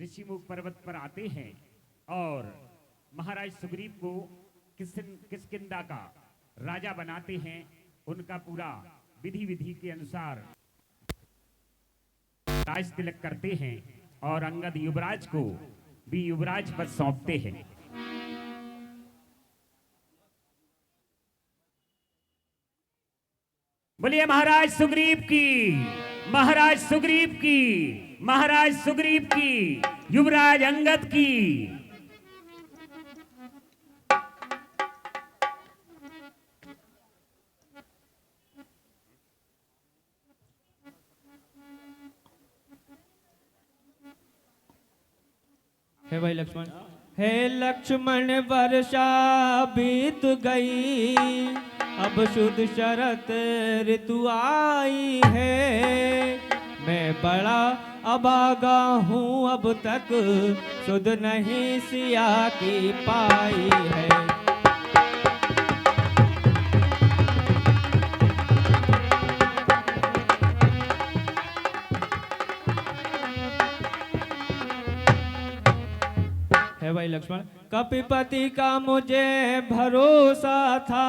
ऋषिमुख पर्वत पर आते हैं और महाराज सुग्रीव को किष्किंधा का राजा बनाते हैं। उनका पूरा विधि के अनुसार राज तिलक करते हैं और अंगद युवराज को भी युवराज पद सौंपते हैं। बोलिए महाराज सुग्रीव की, महाराज सुग्रीव की, महाराज सुग्रीव की, युवराज अंगद की। हे भाई लक्ष्मण। हे लक्ष्मण वर्षा बीत गई, अब शुद्ध शरत ऋतु आई है। मैं बड़ा अभागा हूँ, अब तक सुध नहीं सिया की पाई है। है भाई लक्ष्मण। कपिपति का मुझे भरोसा था,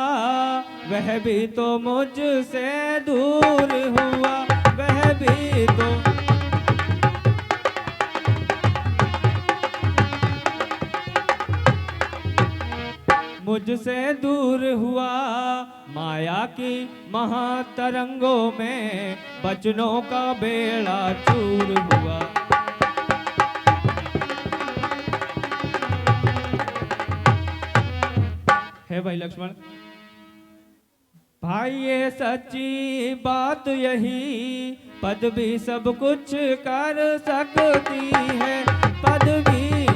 वह भी तो मुझसे दूर हुआ, वह भी तो मुझसे दूर हुआ। माया की महातरंगों में बचनों का बेड़ा चूर हुआ। है भाई लक्ष्मण। भाई ये सच्ची बात यही, पद भी सब कुछ कर सकती है, पद भी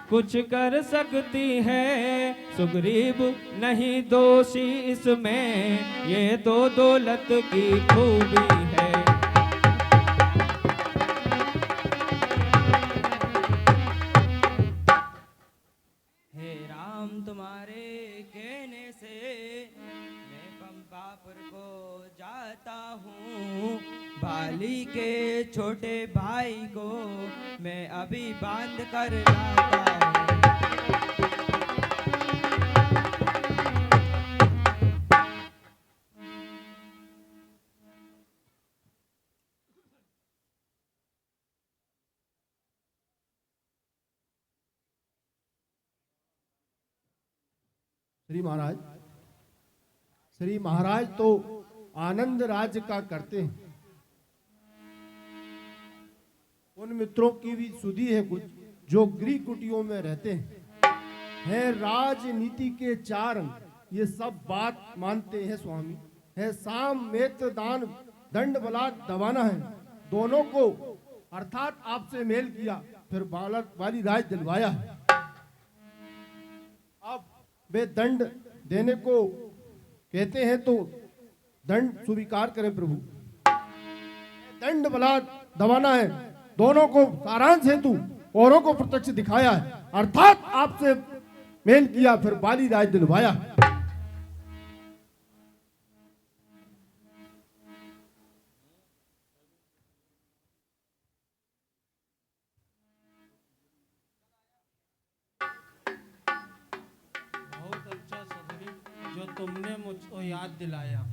कुछ कर सकती है। सुग्रीव नहीं दोषी इसमें, ये तो दौलत की खूबी है। तुम्हारे कहने से मैं पंपापुर को जाता हूँ। बाली के छोटे भाई को मैं अभी बांध कर लाता हूँ। श्री महाराज तो आनंद राज्य का करते हैं। उन मित्रों की भी सुधी है कुछ जो गृह कुटियों में रहते हैं। राजनीति के चार अंग, ये सब बात मानते हैं स्वामी। है साम मेत्र दान दंड बलात् दबाना है, दोनों को अर्थात आपसे मेल किया, फिर बालक वाली राज दिलवाया है। अब वे दंड देने को कहते हैं तो दंड स्वीकार करें प्रभु। दंड बलात् दबाना है, दोनों को सारांश हेतु औरों को प्रत्यक्ष दिखाया है, अर्थात आपसे मेल किया, फिर बाली राज दिलवाया। बहुत अच्छा सुग्रीव, जो तुमने मुझको याद दिलाया।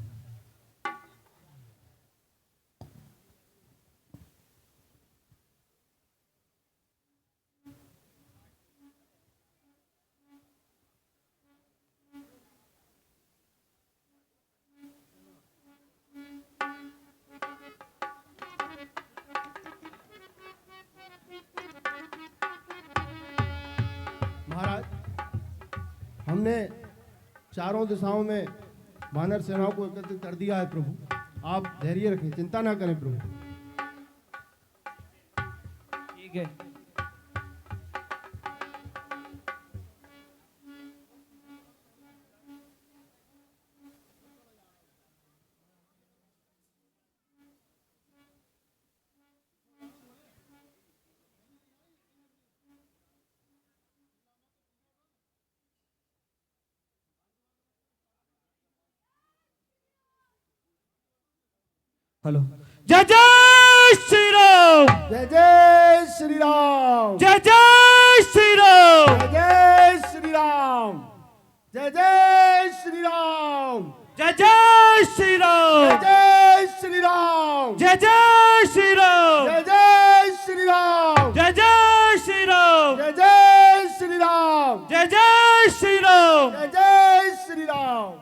महाराज, हमने चारों दिशाओं में वानर सेनाओं को एकत्रित कर दिया है प्रभु। आप धैर्य रखें, चिंता ना करें प्रभु। ठीक है। हेलो। जय जय श्री राम, जय जय श्री राम, जय जय श्री राम, जय जय श्री राम, जय जय श्री राम, जय जय श्री राम, जय जय श्री राम, जय जय श्री राम, जय जय श्री राम, जय जय श्री राम, जय जय श्री राम, जय जय श्री राम। जय जय श्री राम।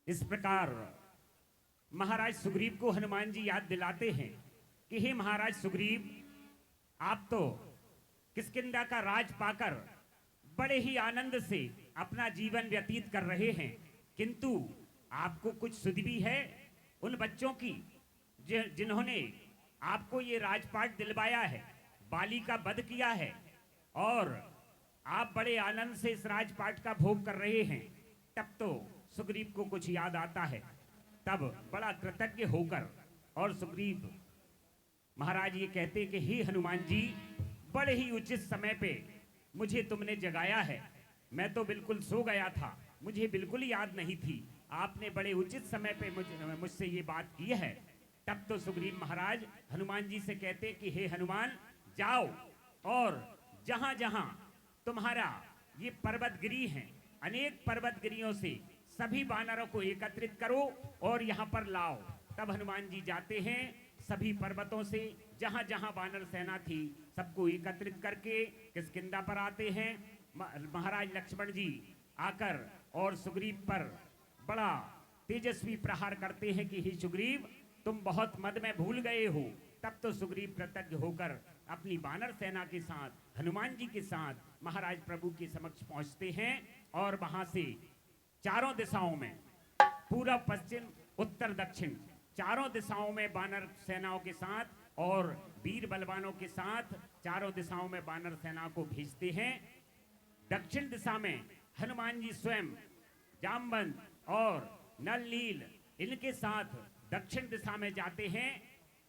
इस प्रकार महाराज सुग्रीव को हनुमान जी याद दिलाते हैं कि हे महाराज सुग्रीव, आप तो किष्किंधा का राज पाकर बड़े ही आनंद से अपना जीवन व्यतीत कर रहे हैं, किंतु आपको कुछ सुध भी है उन बच्चों की जिन्होंने आपको ये राजपाट दिलवाया है, बाली का वध किया है और आप बड़े आनंद से इस राजपाट का भोग कर रहे हैं। तब तो सुग्रीव को कुछ याद आता है, तब बड़ा कृतज्ञ होकर और सुग्रीव महाराज ये कहते कि हे हनुमान जी, बड़े ही उचित समय पे मुझे तुमने जगाया है। मैं तो बिल्कुल सो गया था, मुझे बिल्कुल याद नहीं थी। आपने बड़े उचित समय पे मुझसे ये बात की है। तब तो सुग्रीव महाराज हनुमान जी से कहते कि हे हनुमान, जाओ और जहां जहां तुम्हारा ये पर्वतगिरी है, अनेक पर्वतगिरियों से सभी वानरों को एकत्रित करो और यहाँ पर लाओ। तब हनुमान जी जाते हैं, सभी पर्वतों से जहां जहां वानर सेना थी सबको एकत्रित करके किष्किंधा पर आते हैं। महाराज लक्ष्मण जी आकर और सुग्रीव पर बड़ा तेजस्वी प्रहार करते हैं कि हे सुग्रीव, तुम बहुत मद में भूल गए हो। तब तो सुग्रीव कृतज्ञ होकर अपनी वानर सेना के साथ हनुमान जी के साथ महाराज प्रभु के समक्ष पहुंचते हैं और वहां से चारों दिशाओं में, पूर्व पश्चिम उत्तर दक्षिण चारों दिशाओं में वानर सेनाओं के साथ और वीर बलवानों के साथ चारों दिशाओं में वानर सेना को भेजते हैं। दक्षिण दिशा में हनुमान जी स्वयं जामवंत और नल नील इनके साथ दक्षिण दिशा में जाते हैं।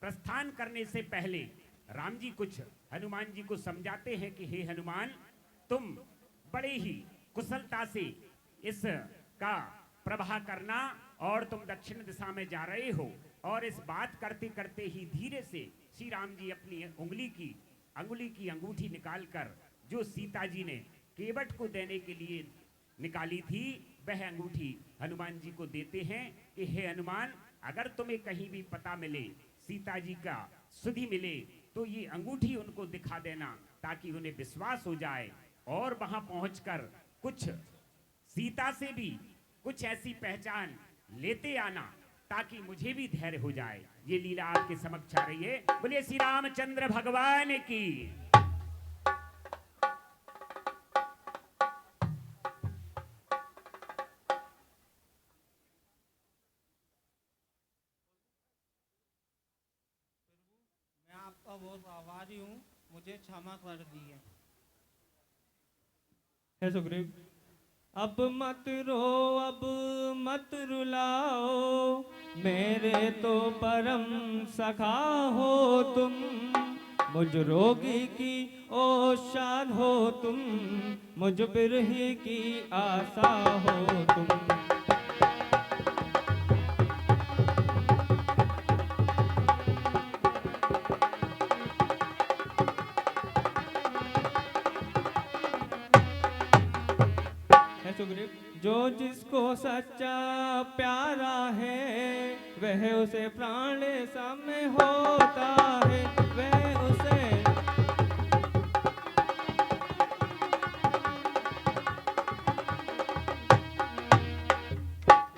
प्रस्थान करने से पहले राम जी कुछ हनुमान जी को समझाते हैं कि हे हनुमान, तुम बड़े ही कुशलता से इस का प्रवाह करना और तुम दक्षिण दिशा में जा रहे हो। और इस बात करते करते ही धीरे से श्री राम जी अपनी अंगुली की अंगूठी निकालकर जो सीता जी ने केवट को देने के लिए निकाली थी, वह अंगूठी हनुमान जी को देते हैं कि हे हनुमान, अगर तुम्हें कहीं भी पता मिले, सीता जी का सुधि मिले, तो ये अंगूठी उनको दिखा देना ताकि उन्हें विश्वास हो जाए और वहां पहुंचकर कुछ सीता से भी कुछ ऐसी पहचान लेते आना ताकि मुझे भी धैर्य हो जाए। ये लीला आपके समक्ष आ रही है। बोलिए श्री रामचंद्र भगवान की। मैं आपका बहुत आभारी हूँ, मुझे क्षमा कर दिए। हे सुग्रीव, अब मत रो, अब मत रुलाओ, मेरे तो परम सखा हो तुम। मुझ रोगी की औषध हो तुम, मुझ बिरही की आशा हो तुम। सुग्रीव, जो जिसको सच्चा प्यारा है वह उसे प्राण सम होता है, वह उसे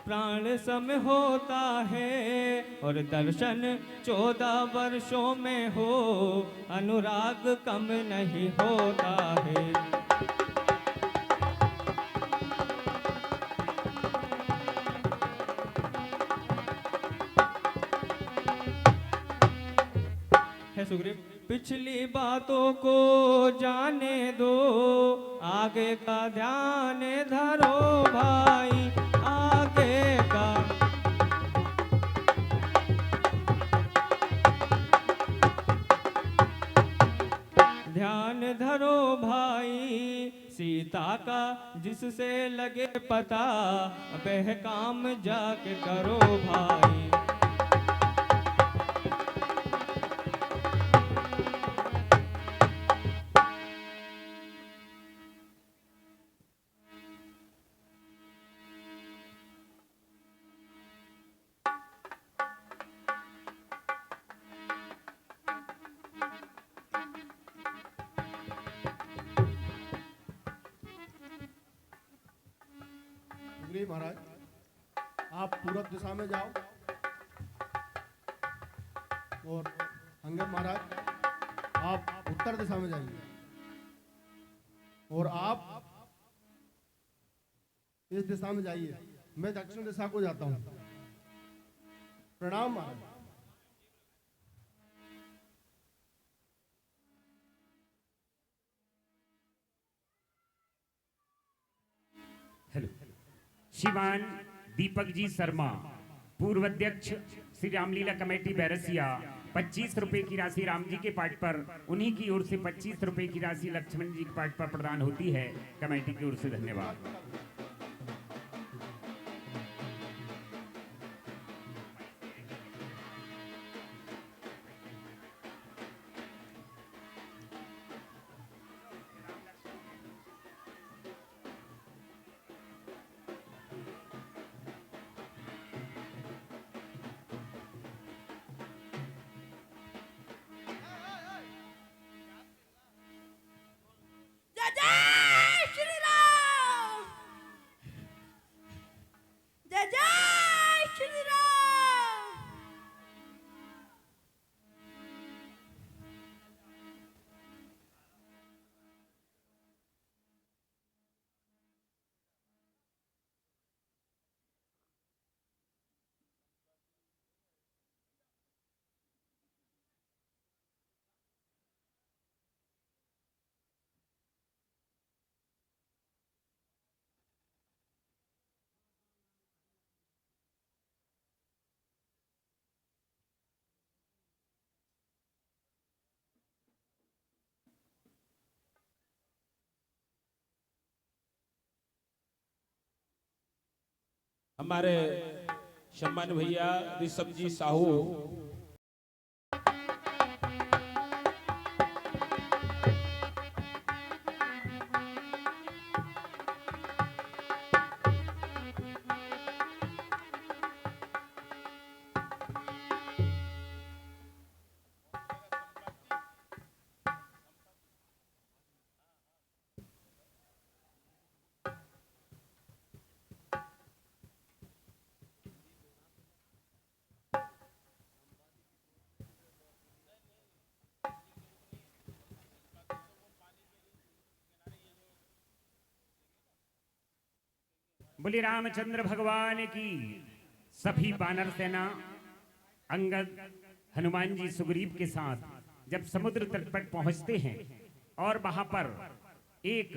प्राण सम होता है। और दर्शन 14 वर्षों में हो, अनुराग कम नहीं होता है। है सुग्रीव, पिछली बातों को जाने दो, आगे का ध्यान धरो भाई, आगे का ध्यान धरो भाई। सीता का जिससे लगे पता, वह काम जाके करो भाई। सुग्रीव महाराज, आप पूरब दिशा में जाओ और अंगद महाराज आप उत्तर दिशा में जाइए और आप इस दिशा में जाइए, मैं दक्षिण दिशा को जाता हूँ। प्रणाम महाराज। हेलो। श्रीमान दीपक जी शर्मा, पूर्व अध्यक्ष श्री रामलीला कमेटी बैरसिया, 25 रुपए की राशि राम जी के पाठ पर, उन्हीं की ओर से 25 रुपए की राशि लक्ष्मण जी के पाठ पर प्रदान होती है। कमेटी की ओर से धन्यवाद। जय जय श्री राम, जय जय श्री राम। हमारे सम्मान भैया ऋषभ जी साहू बोले रामचंद्र भगवान की। सभी वानर सेना अंगद, हनुमान जी, सुग्रीव के साथ जब समुद्र तट पर पहुंचते हैं और वहां पर एक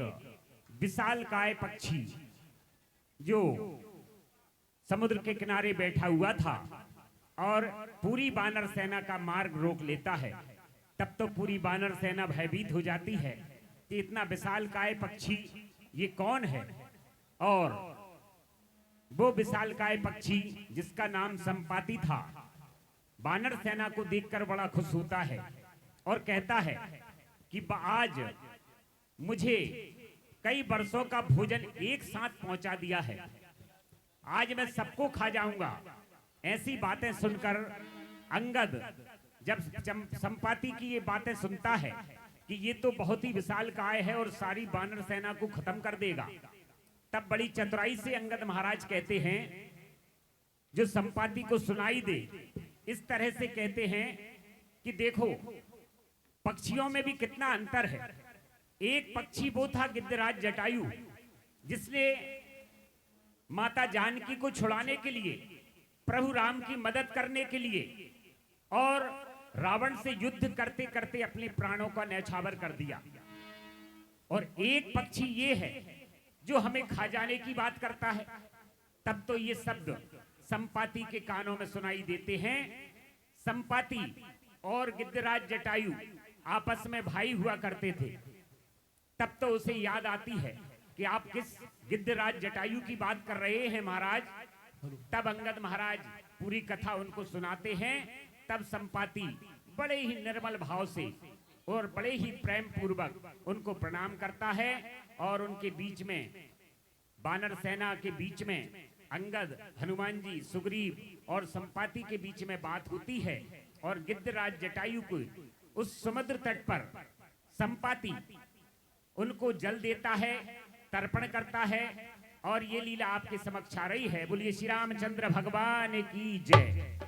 विशालकाय पक्षी जो समुद्र के किनारे बैठा हुआ था और पूरी वानर सेना का मार्ग रोक लेता है, तब तो पूरी वानर सेना भयभीत हो जाती है कि इतना विशालकाय पक्षी ये कौन है। और वो विशालकाय पक्षी जिसका नाम संपाति था, वानर सेना को देखकर बड़ा खुश होता है और कहता है कि आज मुझे कई वर्षों का भोजन एक साथ पहुंचा दिया है। आज मैं सबको खा जाऊंगा। ऐसी बातें सुनकर अंगद जब संपाति की ये बातें सुनता है कि ये तो बहुत ही विशाल काय है और सारी वानर सेना को खत्म कर देगा, तब बड़ी चतुराई से अंगद महाराज कहते हैं, जो संपाति को सुनाई दे इस तरह से कहते हैं कि देखो पक्षियों में भी कितना अंतर है। एक पक्षी वो था गिद्धराज जटायु, जिसने माता जानकी को छुड़ाने के लिए, प्रभु राम की मदद करने के लिए और रावण से युद्ध करते करते अपने प्राणों का न्यौछावर कर दिया। और एक पक्षी ये है जो हमें खा जाने की बात करता है। तब तो ये शब्द संपाति के कानों में सुनाई देते हैं। संपाति और गिद्धराज जटायु आपस में भाई हुआ करते थे। तब तो उसे याद आती है कि आप किस गिद्धराज जटायु की बात कर रहे हैं महाराज। तब अंगद महाराज पूरी कथा उनको सुनाते हैं। तब संपाति बड़े ही निर्मल भाव से और बड़े ही प्रेम पूर्वक उनको प्रणाम करता है और उनके बीच में, वानर सेना के बीच में अंगद, हनुमान जी, सुग्रीव और संपाति के बीच में बात होती है। और गिद्धराज जटायु को उस समुद्र तट पर संपाति उनको जल देता है, तर्पण करता है। और ये लीला आपके समक्ष आ रही है। बोलिए श्री रामचंद्र भगवान की जय।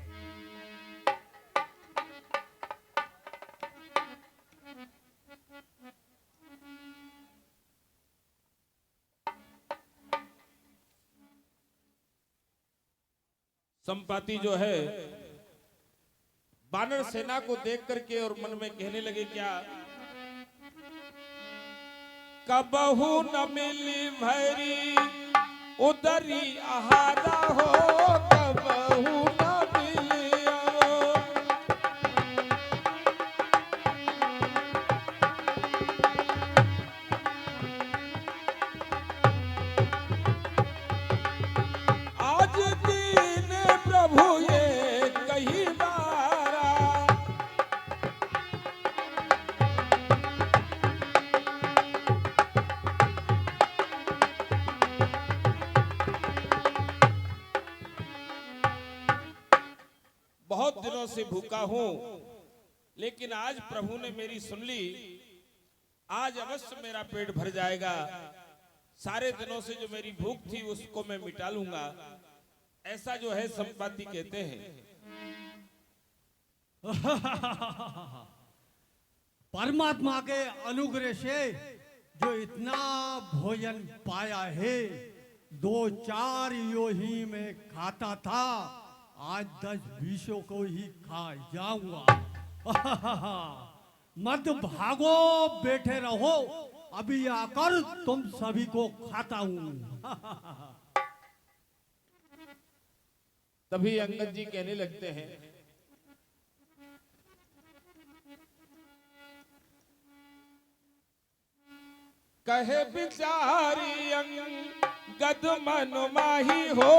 संपाति जो है वानर सेना को देख करके और मन में कहने लगे, क्या कबहू न मिली भैरी उदरी आहारा हो, कबहू न मिलियो। आज दीन प्रभु ये कही बारा, बहुत दिनों से भूखा हूं, लेकिन आज प्रभु ने मेरी सुन ली। आज अवश्य मेरा पेट भर जाएगा। सारे दिनों से जो मेरी भूख थी उसको मैं मिटा लूंगा। ऐसा जो है संपाति कहते हैं। परमात्मा के अनुग्रह से जो इतना भोजन पाया है, 2-4 योही में खाता था, आज 10-20 को ही खा जाऊंगा। मत भागो, बैठे रहो, अभी आकर तुम सभी को खाता हूं। तभी अंगद जी कहने लगते हैं, कहे बिचारी अंगद मन माही हो,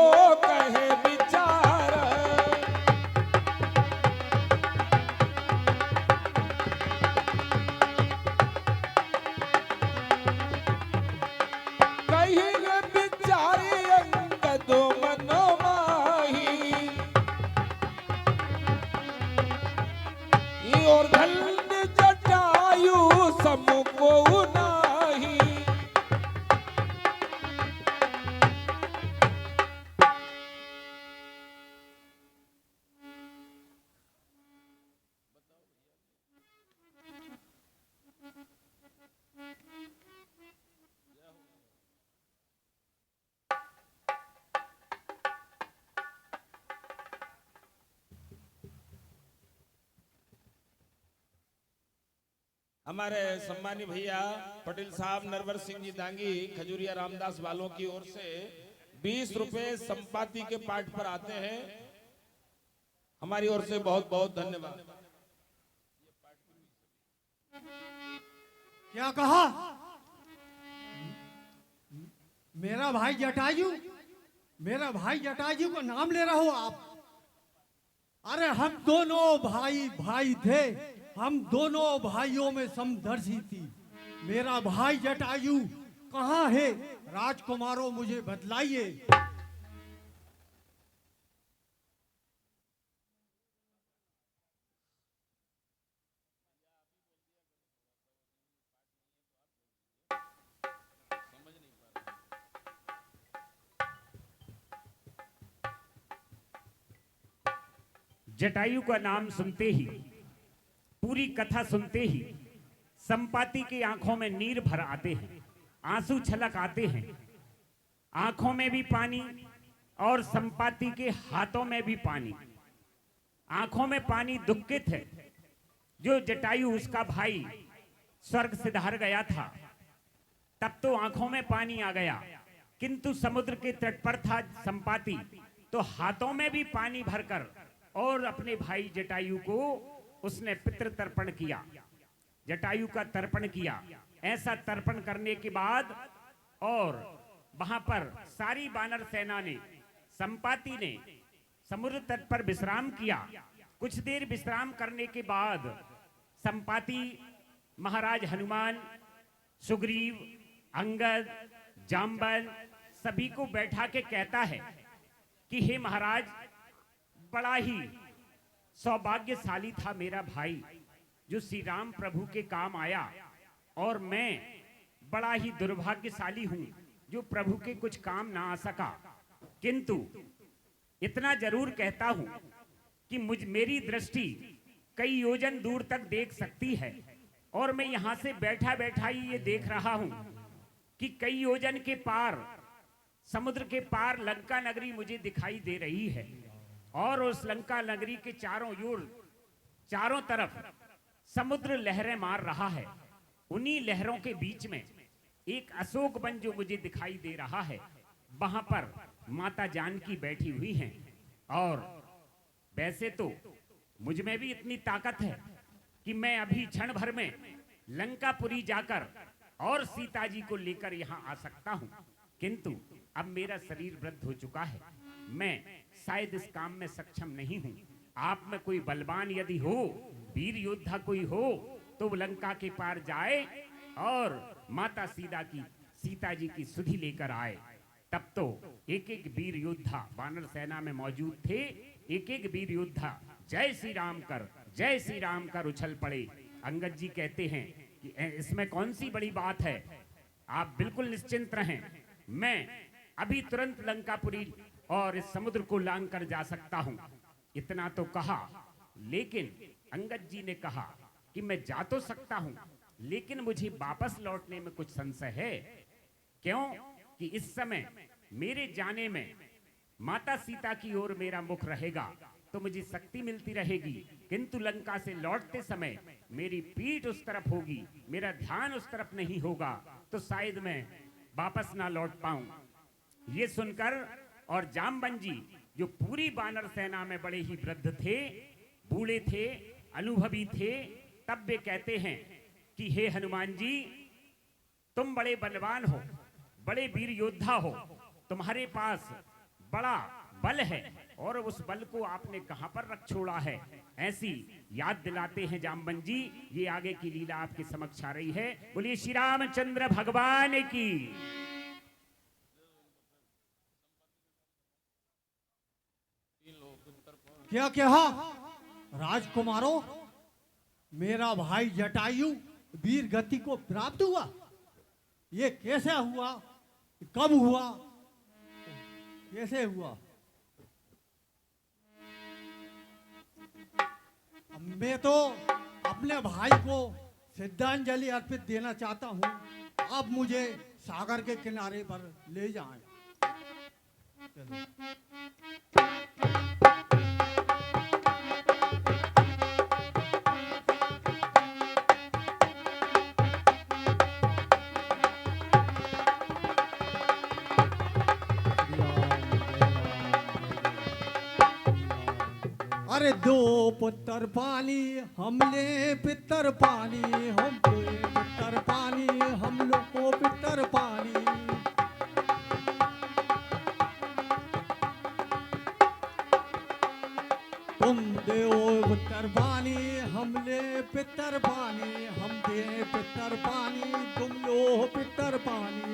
कहे बिचार कहे बिचारी अंगद मन माही, और धन जटायु समको नाही। हमारे सम्मानी भैया पटेल साहब नरवर सिंह जी दांगी खजूरिया रामदास वालों की ओर से 20 रुपए संपाति के पाठ पर आते हैं। हमारी ओर से बहुत बहुत धन्यवाद। क्या कहा? मेरा भाई जटायु, मेरा भाई जटायु का नाम ले रहे हो आप? अरे हम दोनों भाई भाई थे, हम दोनों भाइयों में समदर्शी थी। मेरा भाई जटायु कहाँ है राजकुमारों, मुझे बतलाइए। जटायु का नाम सुनते ही, पूरी कथा सुनते ही संपाति की आंखों में नीर भर आते हैं, आंसू छलक आते हैं, आंखों में भी पानी और संपाति के हाथों में भी पानी। आंखों में पानी दुखित है, जो जटायु उसका भाई स्वर्ग सिधार गया था, तब तो आंखों में पानी आ गया, किंतु समुद्र के तट पर था संपाति, तो हाथों में भी पानी भरकर और अपने भाई जटायु को उसने पितृ तर्पण किया, जटायु का तर्पण किया। ऐसा तर्पण करने के बाद और वहां पर सारी वानर सेना ने, संपाति ने समुद्र तट पर विश्राम किया। कुछ देर विश्राम करने के बाद संपाति महाराज हनुमान, सुग्रीव, अंगद, जाम्बन सभी को बैठा के कहता है कि हे महाराज, बड़ा ही सौभाग्यशाली था मेरा भाई जो श्री राम प्रभु के काम आया, और मैं बड़ा ही दुर्भाग्यशाली हूं जो प्रभु के कुछ काम ना आ सका। किंतु इतना जरूर कहता हूं कि मेरी दृष्टि कई योजन दूर तक देख सकती है, और मैं यहां से बैठा बैठा ही ये देख रहा हूं कि कई योजन के पार, समुद्र के पार लंका नगरी मुझे दिखाई दे रही है, और उस लंका नगरी के चारों तरफ समुद्र लहरें मार रहा है। उन्हीं लहरों के बीच में एक अशोक वन जो मुझे दिखाई दे रहा है, वहां पर माता जानकी बैठी हुई हैं, और वैसे तो मुझ में भी इतनी ताकत है कि मैं अभी क्षण भर में लंकापुरी जाकर और सीता जी को लेकर यहां आ सकता हूं, किंतु अब मेरा शरीर वृद्ध हो चुका है, मैं शायद इस काम में सक्षम नहीं हूं। आप में कोई बलवान यदि हो, वीर योद्धा कोई हो, तो वो लंका के पार जाए और माता सीता जी की सुधि लेकर आए। तब तो एक एक वीर योद्धा वानर सेना में मौजूद थे, एक एक वीर योद्धा जय श्री राम कर उछल पड़े। अंगद जी कहते हैं कि इसमें कौन सी बड़ी बात है, आप बिल्कुल निश्चिंत रहें, मैं अभी तुरंत लंकापुरी और इस समुद्र को लांग कर जा सकता हूं। इतना तो कहा, लेकिन अंगद जी ने कहा कि मैं जा तो सकता हूं, लेकिन मुझे वापस लौटने में कुछ संशय है। क्यों कि इस समय मेरे जाने में माता सीता की ओर मेरा मुख रहेगा तो मुझे शक्ति मिलती रहेगी, किंतु लंका से लौटते समय मेरी पीठ उस तरफ होगी, मेरा ध्यान उस तरफ नहीं होगा, तो शायद मैं वापस ना लौट पाऊं। ये सुनकर और जाम्बन जी जो पूरी वानर सेना में बड़े ही वृद्ध थे, बूढ़े थे, अनुभवी थे, तब वे कहते हैं कि हे हनुमान जी, तुम बड़े बलवान हो, बड़े वीर योद्धा हो, तुम्हारे पास बड़ा बल है, और उस बल को आपने कहां पर रख छोड़ा है, ऐसी याद दिलाते हैं जाम्बन जी। ये आगे की लीला आपके समक्ष आ रही है। बोलिए श्री रामचंद्र भगवान की। क्या कहा राजकुमारों, मेरा भाई जटायु वीर गति को प्राप्त हुआ? ये कैसे हुआ, कब हुआ, कैसे हुआ? मैं तो अपने भाई को श्रद्धांजलि अर्पित देना चाहता हूं। अब मुझे सागर के किनारे पर ले जाएं। चलो। अरे दो पुत्र पानी हमले पितर पानी, हम पितर पानी, हम लोग को पितर पानी। तुम दो पितर पानी हम ले पितर पानी, हम दे पितर पानी तुम लो पितर पानी।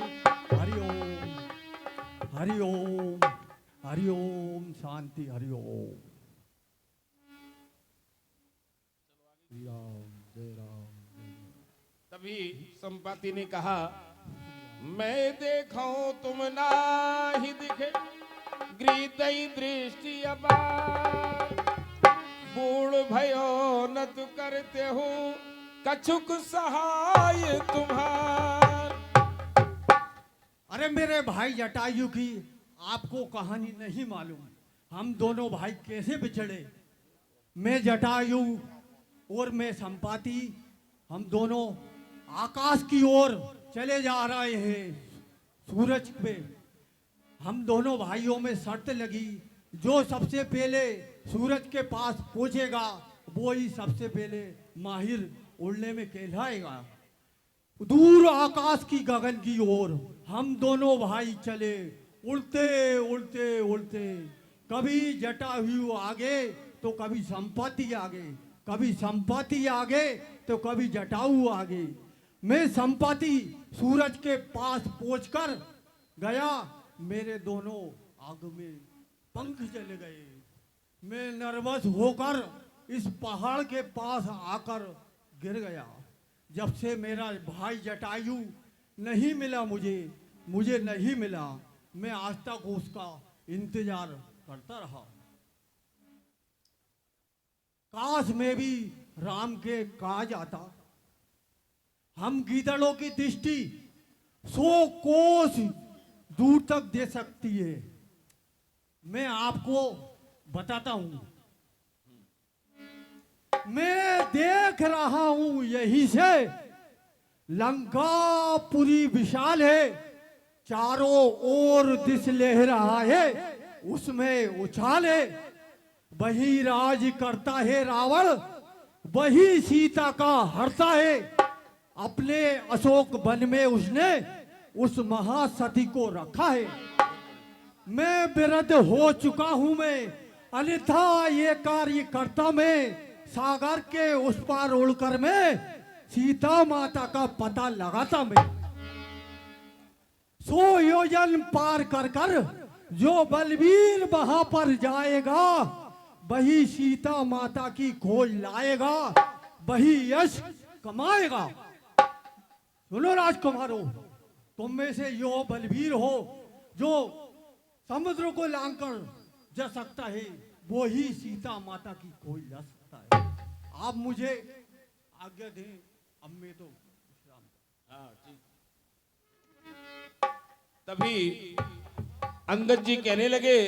हरिओम हरिओम हरिओम शांति हरिओम। श्री राम जय राम। तभी संपाति ने कहा, मैं देखूं तुम ना ही दिखे, गृदय दृष्टि अपार, बूढ़ भयो न तु करते हो, कछुक सहाय तुम्हार। अरे मेरे भाई जटायु की आपको कहानी नहीं मालूम, हम दोनों भाई कैसे बिछड़े। मैं जटायु और मैं संपाति, हम दोनों आकाश की ओर चले जा रहे हैं सूरज पे। हम दोनों भाइयों में शर्त लगी, जो सबसे पहले सूरज के पास पहुंचेगा वो ही सबसे पहले माहिर उड़ने में कहलाएगा। दूर आकाश की गगन की ओर हम दोनों भाई चले, उड़ते उड़ते उड़ते, कभी जटायु आगे तो कभी संपाति आगे, कभी संपाति आगे तो कभी जटायु आगे। मैं संपाति सूरज के पास पहुंचकर गया, मेरे दोनों आग में पंख जल गए। मैं नर्वस होकर इस पहाड़ के पास आकर गिर गया। जब से मेरा भाई जटायु नहीं मिला, मुझे नहीं मिला, मैं आज तक उसका इंतजार करता रहा। काश मैं भी राम के काज आता। हम गीदड़ों की दृष्टि 100 कोस दूर तक दे सकती है। मैं आपको बताता हूं, मैं देख रहा हूं यहीं से लंका पूरी विशाल है, चारों ओर दिश ले रहा है, उसमें उछाल है। वही राज करता है रावण, वही सीता का हरता है। अपने अशोक वन में उसने उस महासती को रखा है। मैं वृद्ध हो चुका हूं मैं, अन्यथा ये कार्य करता मैं। सागर के उस पार उड़कर मैं सीता माता का पता लगाता मैं। 100 योजन पार कर कर जो बलवीर वहां पर जाएगा, वही सीता माता की खोज लाएगा, वही यश कमाएगा। सुनो राजकुमारों, तुम में से यो बलवीर हो जो समुद्र को लांघकर जा सकता है, वो ही सीता माता की खोज जा सकता है। आप मुझे आज्ञा दें, अब मैं तो विश्राम। हाँ, ठीक। तभी अंगद जी कहने लगे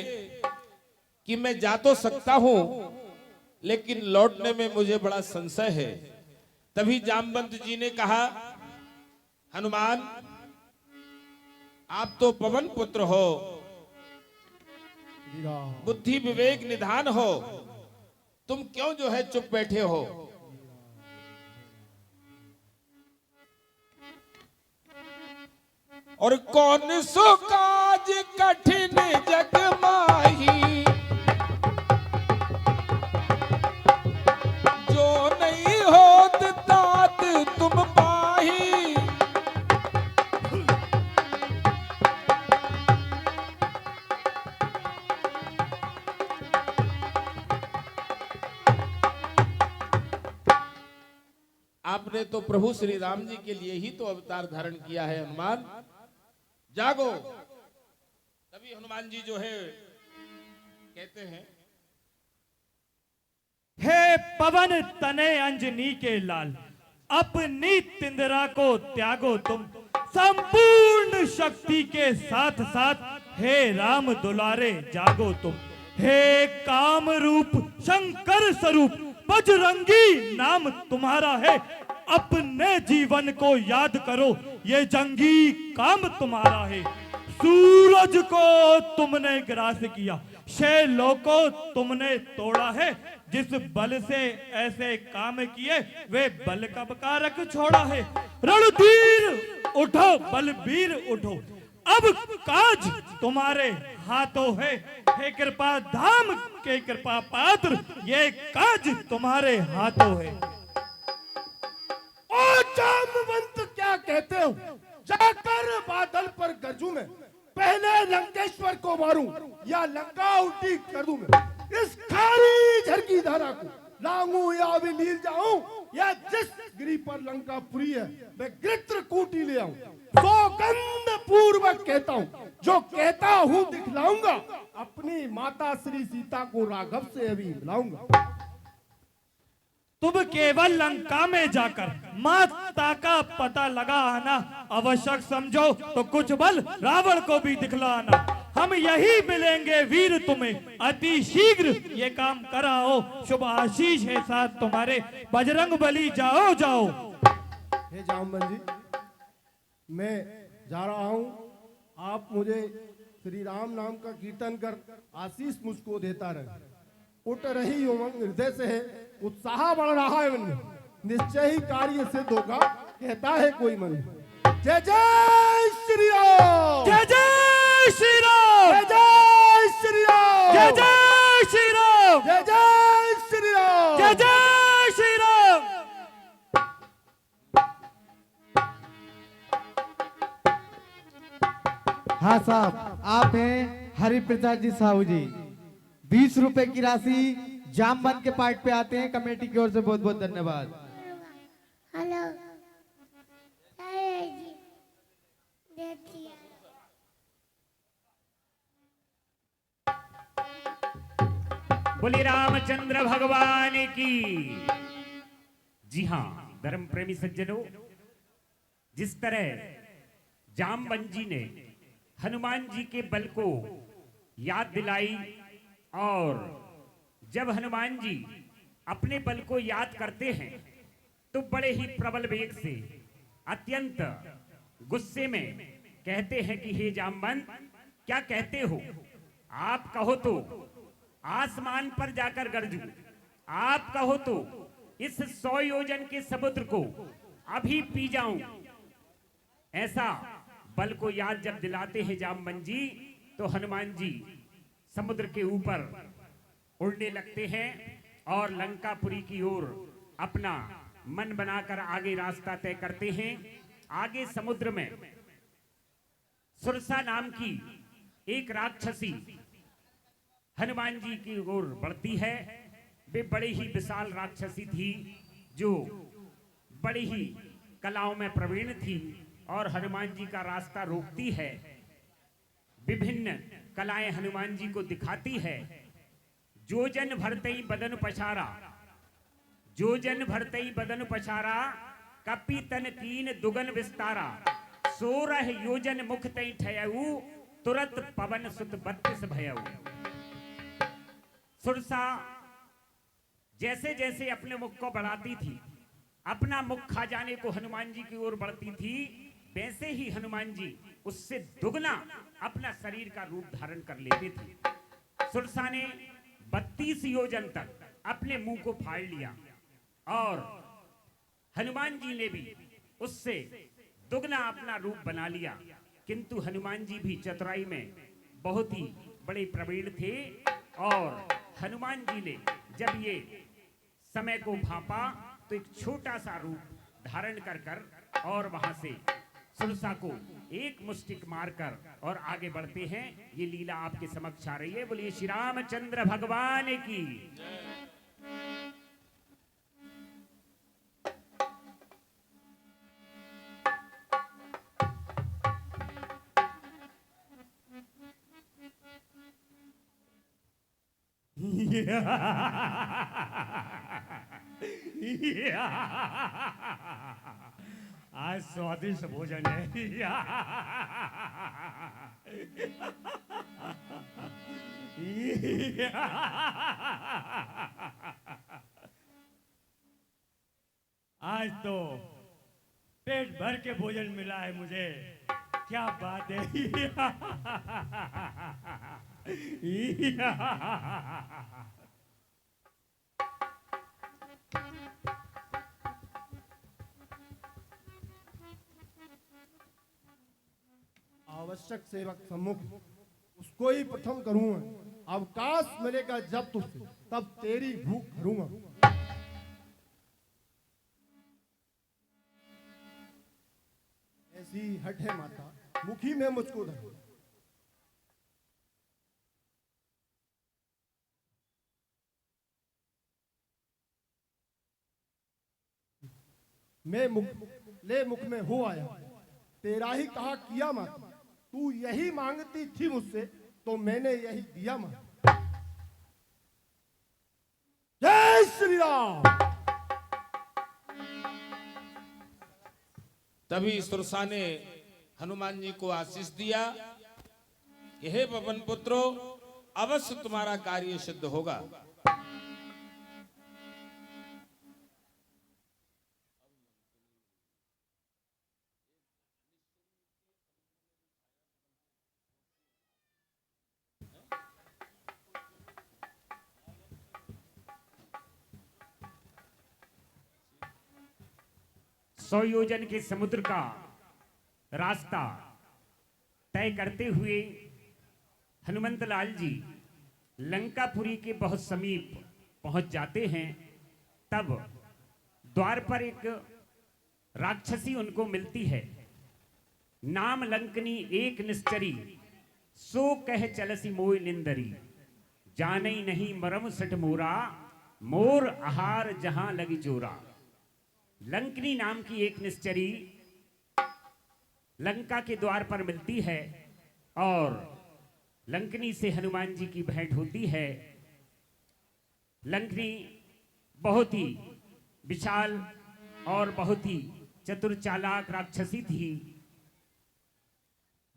कि मैं जा तो सकता हूं, लेकिन लौटने में मुझे बड़ा संशय है। तभी जामवंत जी ने कहा, हनुमान आप तो पवन पुत्र हो, बुद्धि विवेक निधान हो, तुम क्यों जो है चुप बैठे हो। और कौन सो काज कठिन जग माही, जो नहीं होत तात तुम पाही। आपने तो प्रभु श्री राम जी के लिए ही तो अवतार धारण किया है हनुमान, जागो। तभी हनुमान जी जो है कहते हैं, हे पवन तने अंजनी के लाल, अपनी तिंद्रा को त्यागो तुम, संपूर्ण शक्ति के साथ साथ हे राम दुलारे जागो तुम। हे काम रूप शंकर स्वरूप बजरंगी नाम तुम्हारा है, अपने जीवन को याद करो, ये जंगी काम तुम्हारा है। सूरज को तुमने ग्रास किया, शैलों को तुमने तोड़ा है, जिस बल से ऐसे काम किए वे बल का कारक छोड़ा है। रणधीर उठो बलबीर उठो, अब काज तुम्हारे हाथों है। हे कृपा धाम के कृपा पात्र, ये काज तुम्हारे हाथों है। ओ जामवंत, क्या कहते हो? जाकर बादल पर गरजू मैं, पहले लंकेश्वर को मारूं या लंका उल्टी कर दूं मैं। इस खारी झरकी धारा को लांगू या अविनील जाऊं, या जिस गिरी पर लंकापुरी है मैं गृत्रकूटी ले आऊं। सौगंध पूर्वक कहता हूं, जो कहता हूं दिखलाऊंगा। अपनी माता श्री सीता को राघव से अभी मिलाऊंगा। तुम केवल लंका में जाकर माता का पता लगा आना। आवश्यक समझो तो कुछ बल रावण को भी दिखलाना। हम यही मिलेंगे वीर तुम्हें अति शीघ्र। ये काम कराओ, शुभ आशीष है साथ तुम्हारे। बजरंग बली जाओ जाओ। हे जामवंत जी, मैं जा रहा हूं। आप मुझे श्री राम नाम का कीर्तन कर आशीष मुझको देता रहे। उठ रही उमंग हृदय से है, उत्साह बढ़ रहा है मन में। निश्चय ही कार्य सिद्ध होगा, कहता है कोई मन में। जय जय श्री राम, जय जय श्री राम, जय जय श्री राम, जय जय श्री राम, जय जय श्री राम, जय जय श्री राम। हाँ साहब, आप हैं हरिप्रसाद जी साहू जी। 20 रुपए की राशि जामवंत के पार्ट पे आते हैं। कमेटी की ओर से बहुत बहुत धन्यवाद। हेलो जी, देखिए बोले रामचंद्र भगवान की। जी हाँ धर्म प्रेमी सज्जनों, जिस तरह जामवंत जी ने हनुमान जी के बल को याद दिलाई, और जब हनुमान जी अपने बल को याद करते हैं तो बड़े ही प्रबल वेग से, अत्यंत गुस्से में कहते हैं कि हे जामवंत, क्या कहते हो? आप कहो तो आसमान पर जाकर गरजू, आप कहो तो इस 100 योजन के समुद्र को अभी पी जाऊं। ऐसा बल को याद जब दिलाते हैं जामवंत जी, तो हनुमान जी समुद्र के ऊपर उड़ने लगते हैं और लंकापुरी की ओर अपना मन बनाकर आगे रास्ता तय करते हैं। आगे समुद्र में सुरसा नाम की एक राक्षसी हनुमान जी की ओर बढ़ती है। वे बड़ी ही विशाल राक्षसी थी, जो बड़ी ही कलाओं में प्रवीण थी और हनुमान जी का रास्ता रोकती है। विभिन्न कलाएं हनुमान जी को दिखाती है। जो जन भरतई बदन पछारा, जो जन भरतई बदन पछारा, कपि तन कीन दुगन विस्तारा, 16 योजन मुख तई ठयऊ, तुरत पवन सुत 32 भयऊ। सुरसा जैसे जैसे अपने मुख को बढ़ाती थी, अपना मुख खा जाने को हनुमान जी की ओर बढ़ती थी, वैसे ही हनुमान जी उससे दुगना अपना शरीर का रूप धारण कर लेते थे। सुरसा ने 32 योजन तक अपने मुंह को फाड़ लिया और हनुमान जी ने भी उससे दुगना अपना रूप बना लिया। किंतु हनुमान जी भी चतुराई में बहुत ही बड़े प्रवीण थे और हनुमान जी ने जब ये समय को भांपा तो एक छोटा सा रूप धारण कर और वहां से सुरसा को एक मुष्टिक मारकर और आगे बढ़ते हैं। ये लीला आपके समक्ष आ रही है। बोलिए श्री रामचंद्र भगवान की। आज स्वादिष्ट भोजन है। आज तो पेट भर के भोजन मिला है मुझे। क्या बात है। आवश्यक सेवक सम्मुख उस उसको ही प्रथम करूंगा। अवकाश मिलेगा जब तुझसे, तब तेरी भूख भरूंगा। ऐसी हट है माता, मुखी में मुझको धर। मैं मुख में हो आया, तेरा ही कहा किया माता। तू यही मांगती थी मुझसे, तो मैंने यही दिया माता। जय श्री राम। तभी सुरसा ने हनुमान जी को आशीष दिया कि हे पवन पुत्रो, अवश्य तुम्हारा कार्य सिद्ध होगा। सौ योजन के समुद्र का रास्ता तय करते हुए हनुमंत लाल जी लंकापुरी के बहुत समीप पहुंच जाते हैं। तब द्वार पर एक राक्षसी उनको मिलती है। नाम लंकनी एक निश्चरी, सो कह चलसी मोय निंदरी। जानई नहीं मरम सट मोरा, मोर आहार जहां लगी जोरा। लंकनी नाम की एक निश्चरी लंका के द्वार पर मिलती है और लंकनी से हनुमान जी की भेंट होती है। लंकनी बहुत ही विशाल और बहुत ही चतुर चालाक राक्षसी थी।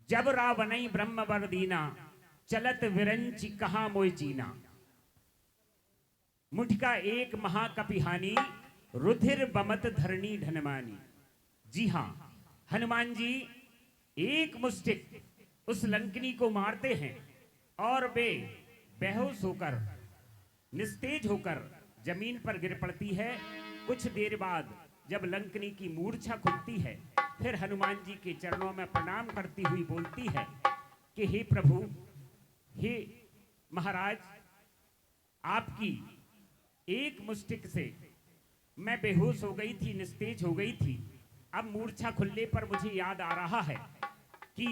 जब रावणई ब्रह्म वर दीना, चलत विरंची कहा मोय चीना। मुठ का एक महाकपिहानी, रुधिर बमत धरणी धनमानी। जी हां, हनुमान जी एक मुष्टिक उस लंकनी को मारते हैं और वे बेहोश होकर निस्तेज होकर जमीन पर गिर पड़ती है। कुछ देर बाद जब लंकनी की मूर्छा खुलती है, फिर हनुमान जी के चरणों में प्रणाम करती हुई बोलती है कि हे प्रभु, हे महाराज, आपकी एक मुष्टिक से मैं बेहोश हो गई थी, निस्तेज हो गई थी। अब मूर्छा खुलने पर मुझे याद आ रहा है कि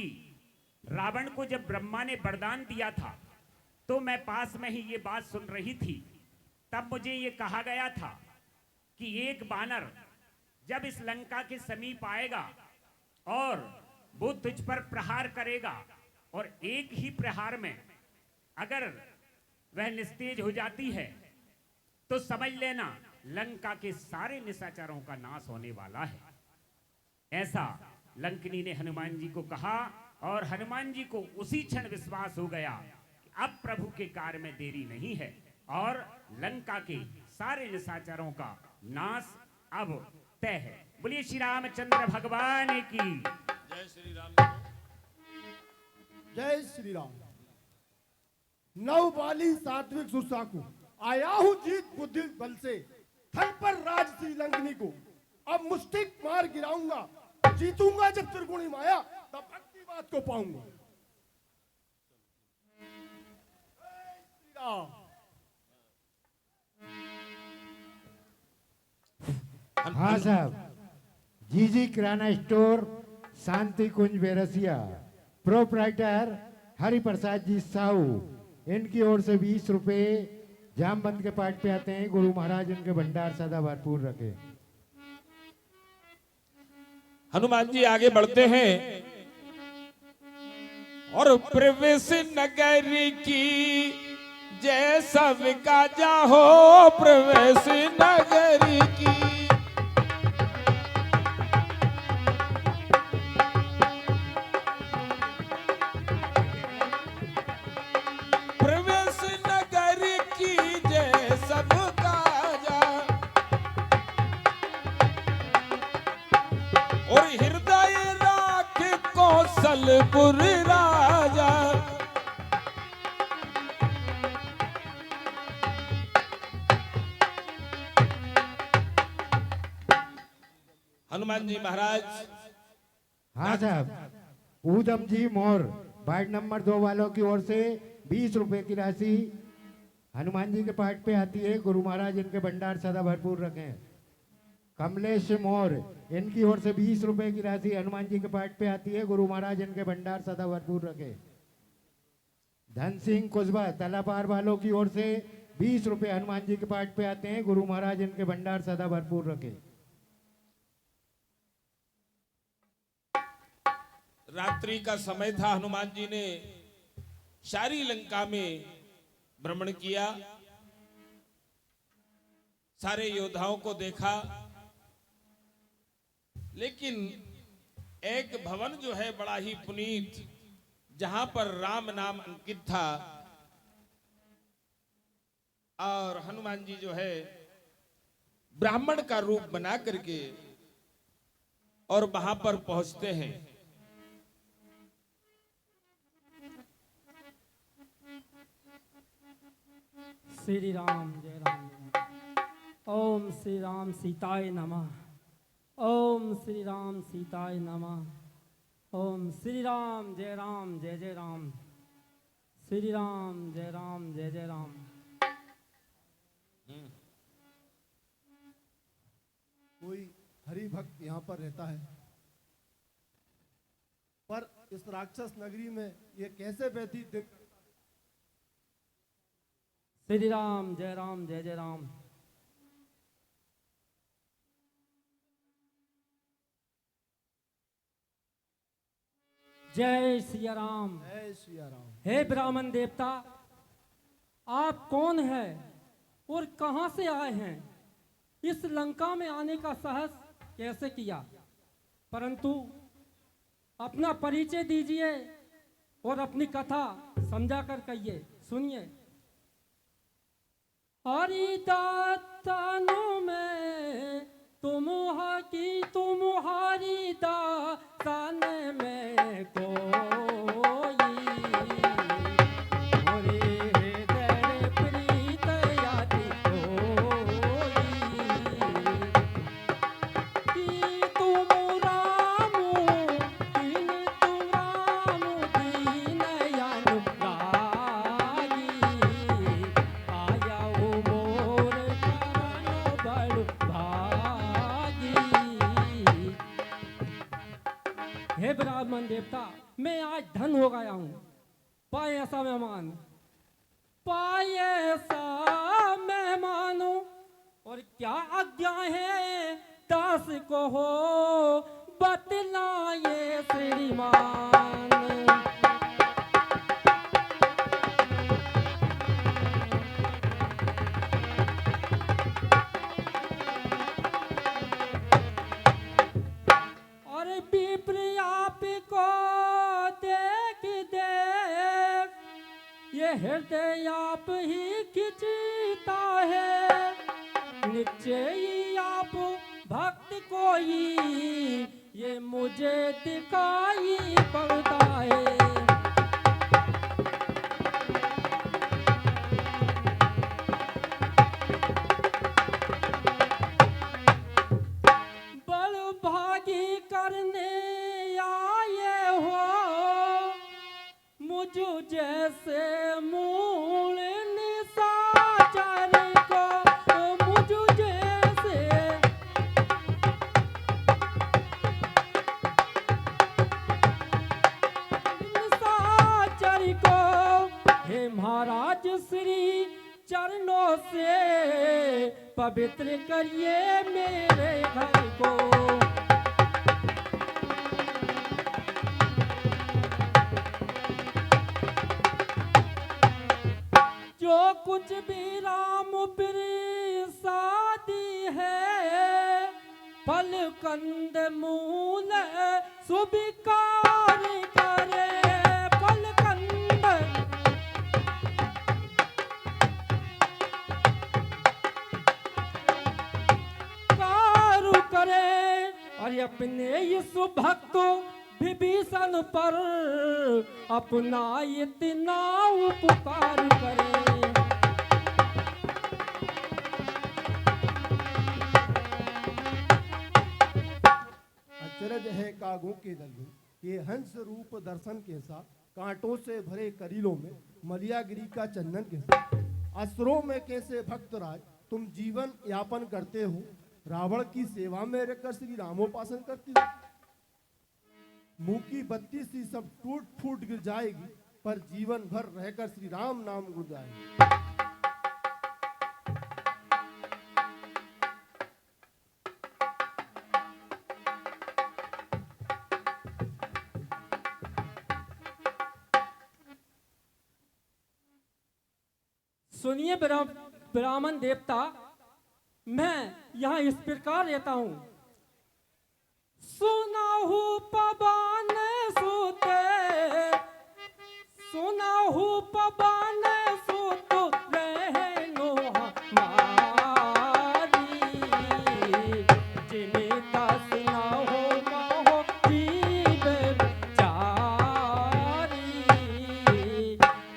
रावण को जब ब्रह्मा ने वरदान दिया था, तो मैं पास में ही ये बात सुन रही थी। तब मुझे ये कहा गया था कि एक बानर जब इस लंका के समीप आएगा और वो तुझ पर प्रहार करेगा, और एक ही प्रहार में अगर वह निस्तेज हो जाती है, तो समझ लेना लंका के सारे निशाचरों का नाश होने वाला है। ऐसा लंकनी ने हनुमान जी को कहा और हनुमान जी को उसी क्षण विश्वास हो गया कि अब प्रभु के कार्य में देरी नहीं है और लंका के सारे निशाचरों का नाश अब तय है। बोलिए श्री रामचंद्र भगवान की जय श्री राम। जय श्री राम। नव बाली सात्विक सुरसाकू, आया हूं जीत बुद्धि बल से। थल पर राज श्री लंकनी को, अब मुष्टिक मार गिराऊंगा। जीतूंगा जब त्रिगुणी माया, तब अपनी बात को पाऊंगा। जय श्री राम। हाँ साहब, जीजी किराना स्टोर, शांति कुंज बेरसिया, प्रोप्राइटर हरिप्रसाद जी साहू, इनकी ओर से 20 रुपए जामबंद के पाठ पे आते हैं। गुरु महाराज उनके भंडार सदा भरपूर रखे। हनुमान जी आगे बढ़ते हैं और प्रवेश नगरी की जैसा विकाजा हो, प्रवेश नगरी की प्रवेश नगरी की जैसा विकाजा, और हृदय राख कौशलपुर राजा। हनुमान जी महाराज। हाँ साहब, ऊधम जी मोर वार्ड नंबर 2 वालों की ओर से 20 रुपए की राशि हनुमान जी के पाठ पे आती है। गुरु महाराज इनके भंडार सदा भरपूर रखें। कमलेश मौर, इनकी ओर से 20 रुपए की राशि हनुमान जी के पाठ पे आती है। गुरु महाराज इनके भंडार सदा भरपूर रखे। धन सिंह कुशवा, तलापार वालों की ओर से 20 रुपए हनुमान जी के पाठ पे आते हैं। गुरु महाराज इनके भंडार सदा भरपूर रखे। रात्रि का समय था, हनुमान जी ने सारी लंका में भ्रमण किया, सारे योद्धाओं को देखा, लेकिन एक भवन जो है बड़ा ही पुनीत, जहां पर राम नाम अंकित था, और हनुमान जी जो है ब्राह्मण का रूप बना करके और वहां पर पहुंचते हैं। श्री राम जय राम। ओम श्री राम सीताय नमः। ओम श्री राम सीताय नमः। ओम श्री राम जय राम जय जय राम। श्री राम जय राम जय जय राम। कोई हरि भक्त यहाँ पर रहता है, पर इस राक्षस नगरी में ये कैसे व्यतीत दिन। श्री राम जय राम जय जय राम। जय सिया राम। जय सिया राम। हे ब्राह्मण देवता, आप कौन है और कहां से आए हैं? इस लंका में आने का साहस कैसे किया? परंतु अपना परिचय दीजिए और अपनी कथा समझा कर कहिए। सुनिए। हरिदातानु में तुम्हारी दातान में कोई मोरे हृदय प्रीत याति कोई कि तुम राम दीन अनुरागी आया हो मोर चरण बड़ भागी। हे ब्राह्मण देवता, मैं आज धन हो गया हूँ। पाए ऐसा मेहमान, पाए ऐसा मेहमान हूँ, और क्या आज्ञा है दास को हो बतलाए श्रीमान। अरे विप्र आपको देख देख ये हृदय आप ही खिंचता है। निश्चय ही आप भक्त कोई ये मुझे दिखाई पड़ता है। बड़ भागी करने आए हो मुझ जैसे मूल निशाचर को, मुझ जैसे निशाचर को। हे महाराज श्री चरणों से पवित्र करिए मेरे घर को। जो कुछ भी राम प्रसादी है, फल कंद मूल सुविकार करे। फल कंद कार करे, और अपने इस भक्त विभीषण पर अपना इतना उपकार करे। अचरज है कागों के दल में, ये हंस रूप दर्शन के साथ कांटों से भरे करीलों में मलियागिरी का चंदन के असरों में कैसे भक्तराज तुम जीवन यापन करते हो, रावण की सेवा में रहकर श्री रामोपासन करती हो। मुंह की बत्ती सी सब टूट फूट गिर जाएगी, पर जीवन भर रहकर श्री राम नाम गुण जाएगी। सुनिए ब्राह्मण देवता, मैं यहाँ इस प्रकार रहता हूँ। सुनाहु पवन सुते, सुनाहु पवन सुत रहनो हमारी, जिमिता सुनाहु कहो जीव चारी,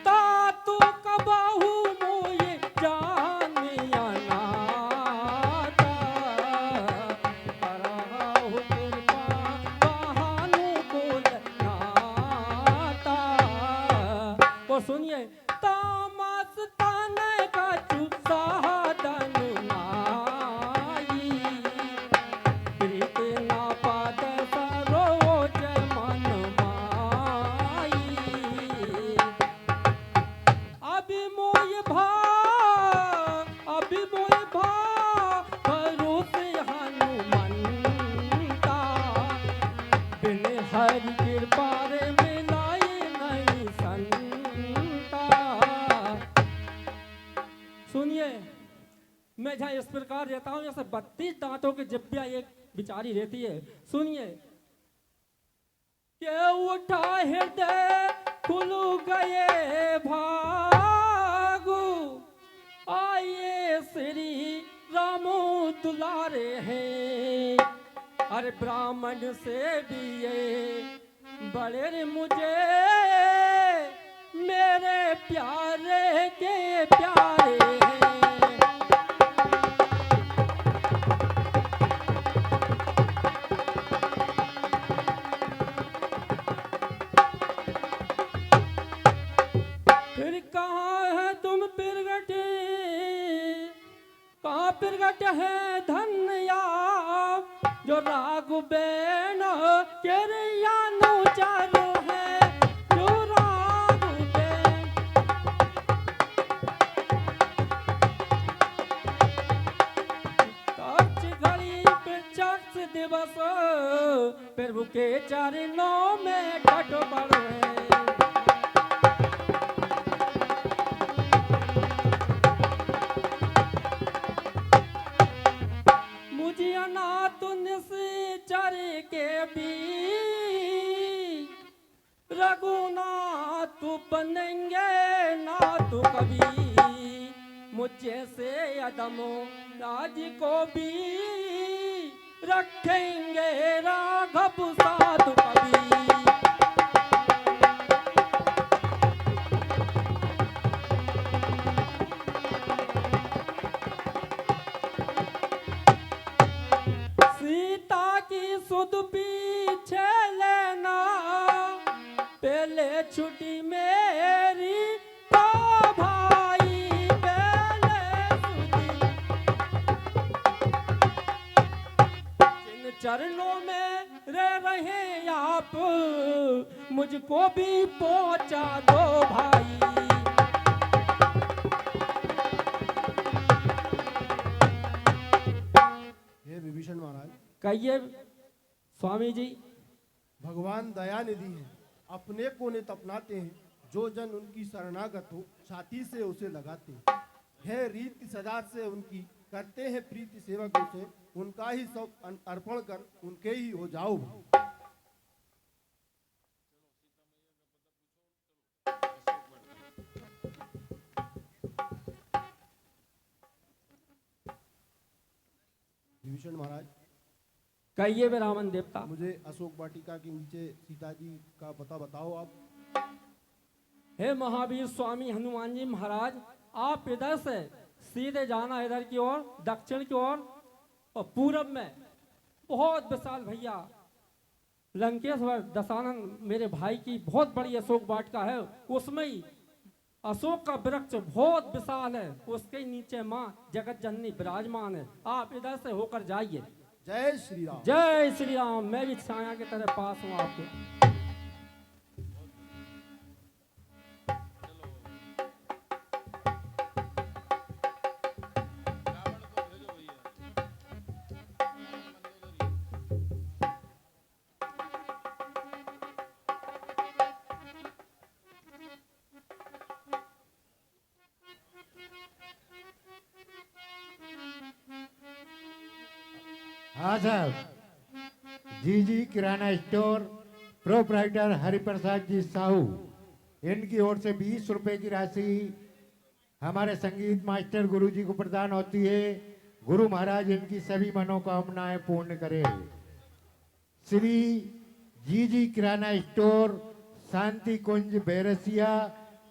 तातु कबहु मोये जानिया नाता, करहु कृपा बहानुकूल नाता। वो सुनिए, तामस तने कछु साधन नाई, प्रीत ना पाद सरोज मन माई, अभी मोय भा भरोसे हनुमंता, बिन हरि कृपा रे मिलाई नहीं संता। सुनिए, मैं जहाँ इस प्रकार रहता हूँ, जैसे 32 दांतों की जिब्बिया एक बिचारी रहती है। सुनिए, के उठा हृदय खुल गए भागु, आइए श्री रामो दुलारे हैं। अरे ब्राह्मण से भी ये बड़े रे मुझे, मेरे प्यारे के प्यारे हैं। फिर कहाँ है तुम प्रगटे, कहाँ प्रगट है धन्या, जो राघुबेन केरियानुचर है, जो राघुबेन। कच्छ घड़ी प्रत्यक्ष दिवस, प्रभु के चरणों में घट बढ़े। मुझे अनाथ निश्चर के भी रघुनाथ बनेंगे नाथ कभी, मुझे से अदमो राज को भी रखेंगे राघव साथ कभी। सीता की सुध पीछे लेना, पहले छुट्टी मेरी तो भाई, पहले छुट्टी। जिन चरणों में रह रहे आप, मुझको भी पहुंचा दो भाई। हे विभीषण महाराज, कहिए स्वामी जी। भगवान दया निधि है, अपने को नित अपनाते हैं, जो जन उनकी शरणागत हो छाती से उसे लगाते हैं। है रीति सदा से उनकी, करते हैं प्रीति सेवकों से, उनका ही सब अर्पण कर उनके ही हो जाओ। विभीषण महाराज, कहिए ब्राह्मण देवता। मुझे अशोक वाटिका के नीचे सीता जी का पता बताओ आप। हे महावीर स्वामी हनुमान जी महाराज, आप इधर से सीधे जाना, इधर की ओर, दक्षिण की ओर, और पूरब में बहुत विशाल भैया लंकेश्वर दशानन मेरे भाई की बहुत बड़ी अशोक वाटिका है, उसमें ही अशोक का वृक्ष बहुत विशाल है, उसके नीचे माँ जगत जननी विराजमान है। आप इधर से होकर जाइए। जय श्री राम। जय श्री राम। मैं भी छाया की तरह पास हूँ आपके। हाँ साहब, जी जी किराना स्टोर प्रोप्राइटर हरिप्रसाद जी साहू, इनकी ओर से 20 रुपए की राशि हमारे संगीत मास्टर गुरु जी को प्रदान होती है। गुरु महाराज इनकी सभी मनोकामनाएं पूर्ण करें। श्री जी किराना स्टोर शांति कुंज बैरसिया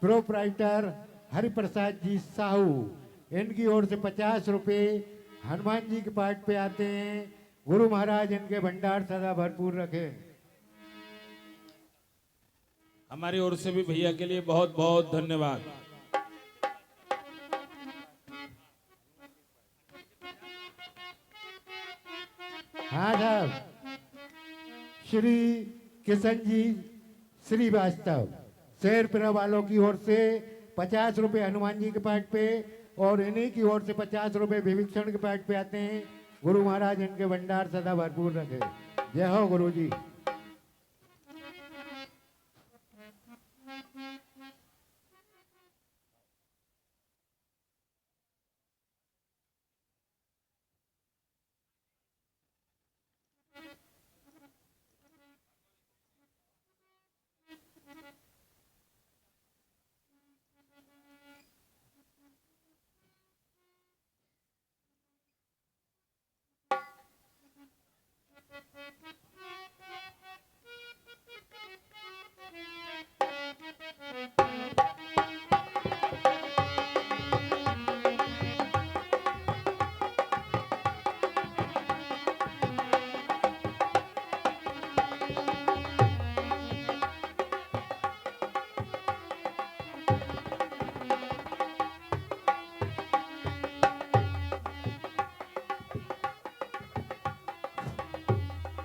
प्रोप्राइटर हरिप्रसाद जी साहू, इनकी ओर से 50 रुपए हनुमान जी के पाठ पे आते हैं। गुरु महाराज इनके भंडार सदा भरपूर रखें। हमारी ओर से भी भैया के लिए बहुत बहुत धन्यवाद। हाँ साहब, श्री किशन जी श्रीवास्तव शेरपुरा वालों की ओर से 50 रुपए हनुमान जी के पाठ पे और इन्हीं की ओर से 50 रुपए विभीषण के पाठ पे आते हैं। गुरु महाराज इनके भंडार सदा भरपूर रखे। जय हो गुरु जी।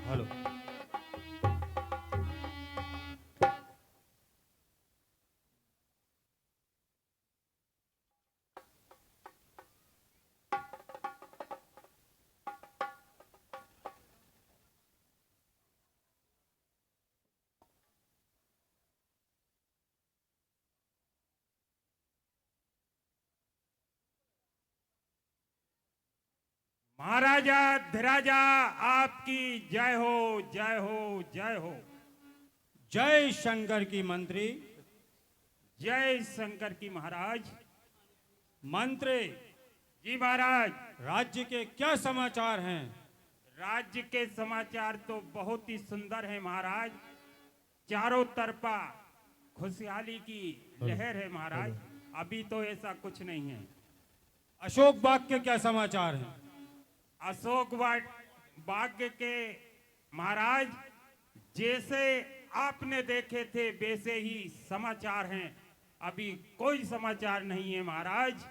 हेलो। महाराजा धीराजा आपकी जय हो, जय हो, जय हो। जय शंकर की मंत्री। जय शंकर की महाराज। मंत्री जी महाराज। राज्य के क्या समाचार हैं? राज्य के समाचार तो बहुत ही सुंदर है महाराज। चारों तरफा खुशहाली की लहर है महाराज। अभी तो ऐसा कुछ नहीं है। अशोक बाग के क्या समाचार हैं? अशोक बाग के महाराज जैसे आपने देखे थे वैसे ही समाचार हैं। अभी कोई समाचार नहीं है महाराज।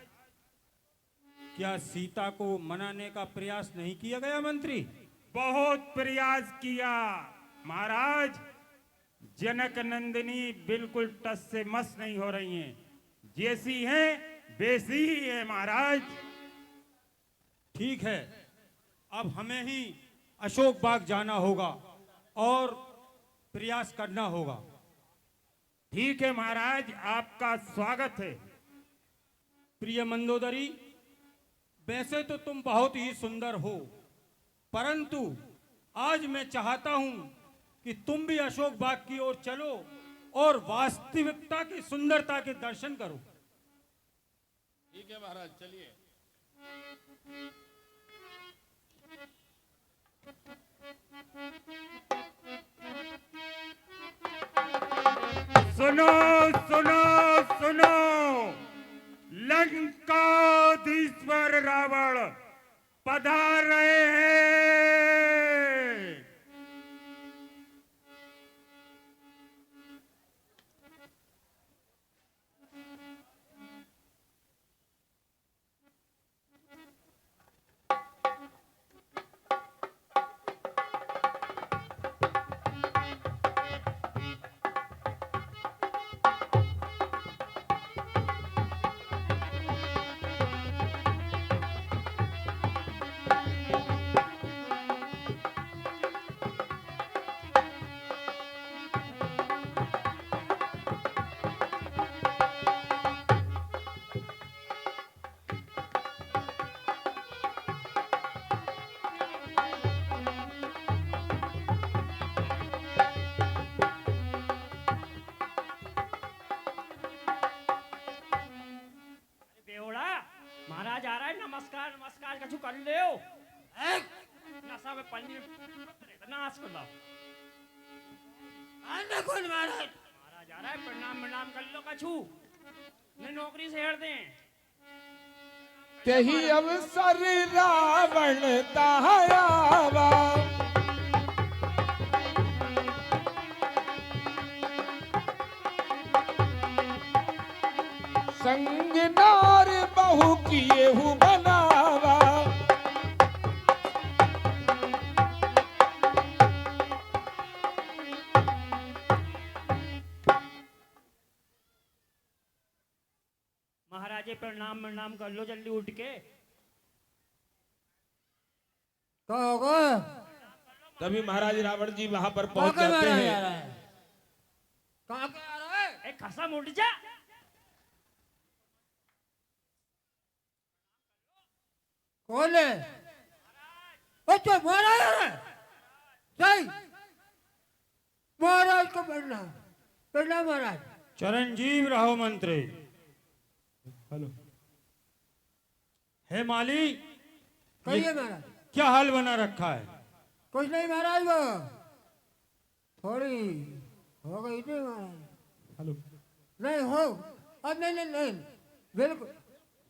क्या सीता को मनाने का प्रयास नहीं किया गया मंत्री? बहुत प्रयास किया महाराज। जनक नंदिनी बिल्कुल टस से मस नहीं हो रही हैं। जैसी हैं वैसी ही है महाराज। ठीक है, अब हमें ही अशोक बाग जाना होगा और प्रयास करना होगा। ठीक है महाराज, आपका स्वागत है। प्रिय मंदोदरी, वैसे तो तुम बहुत ही सुंदर हो, परंतु आज मैं चाहता हूं कि तुम भी अशोक बाग की ओर चलो और वास्तविकता की सुंदरता के दर्शन करो। ठीक है महाराज, चलिए। सुनो सुनो सुनो, लंकाधीश्वर रावण पधार रहे हैं। महाराज आ रहा है, नमस्कार नमस्कार कछु कर ले हो। नशा में पन्नी नाश कर लो। कौन महाराज? महाराज आ रहा है, प्रणाम प्रणाम कर लो कछु, ने नौकरी से हट दें। तेही अवसर रावण तायावा, संग नार बहु किए हु बनावा। महाराजे प्रणाम प्रणाम कर लो जल्दी उठ के। तभी महाराज रावण जी वहां पर पहुंच जाते हैं। कहाँ के आ रहा है? एक खसम उठ जा। कौन है? अच्छा महाराज आ रहा है। सही महाराज को प्रणाम प्रणाम महाराज। चिरंजीव रहो मंत्री। हेलो, हे माली, कहिए महाराज। क्या हाल बना रखा है? कुछ नहीं महाराज, वो थोड़ी हो गई थी महाराज। हेलो, नहीं हो, अब नहीं नहीं नहीं, बिल्कुल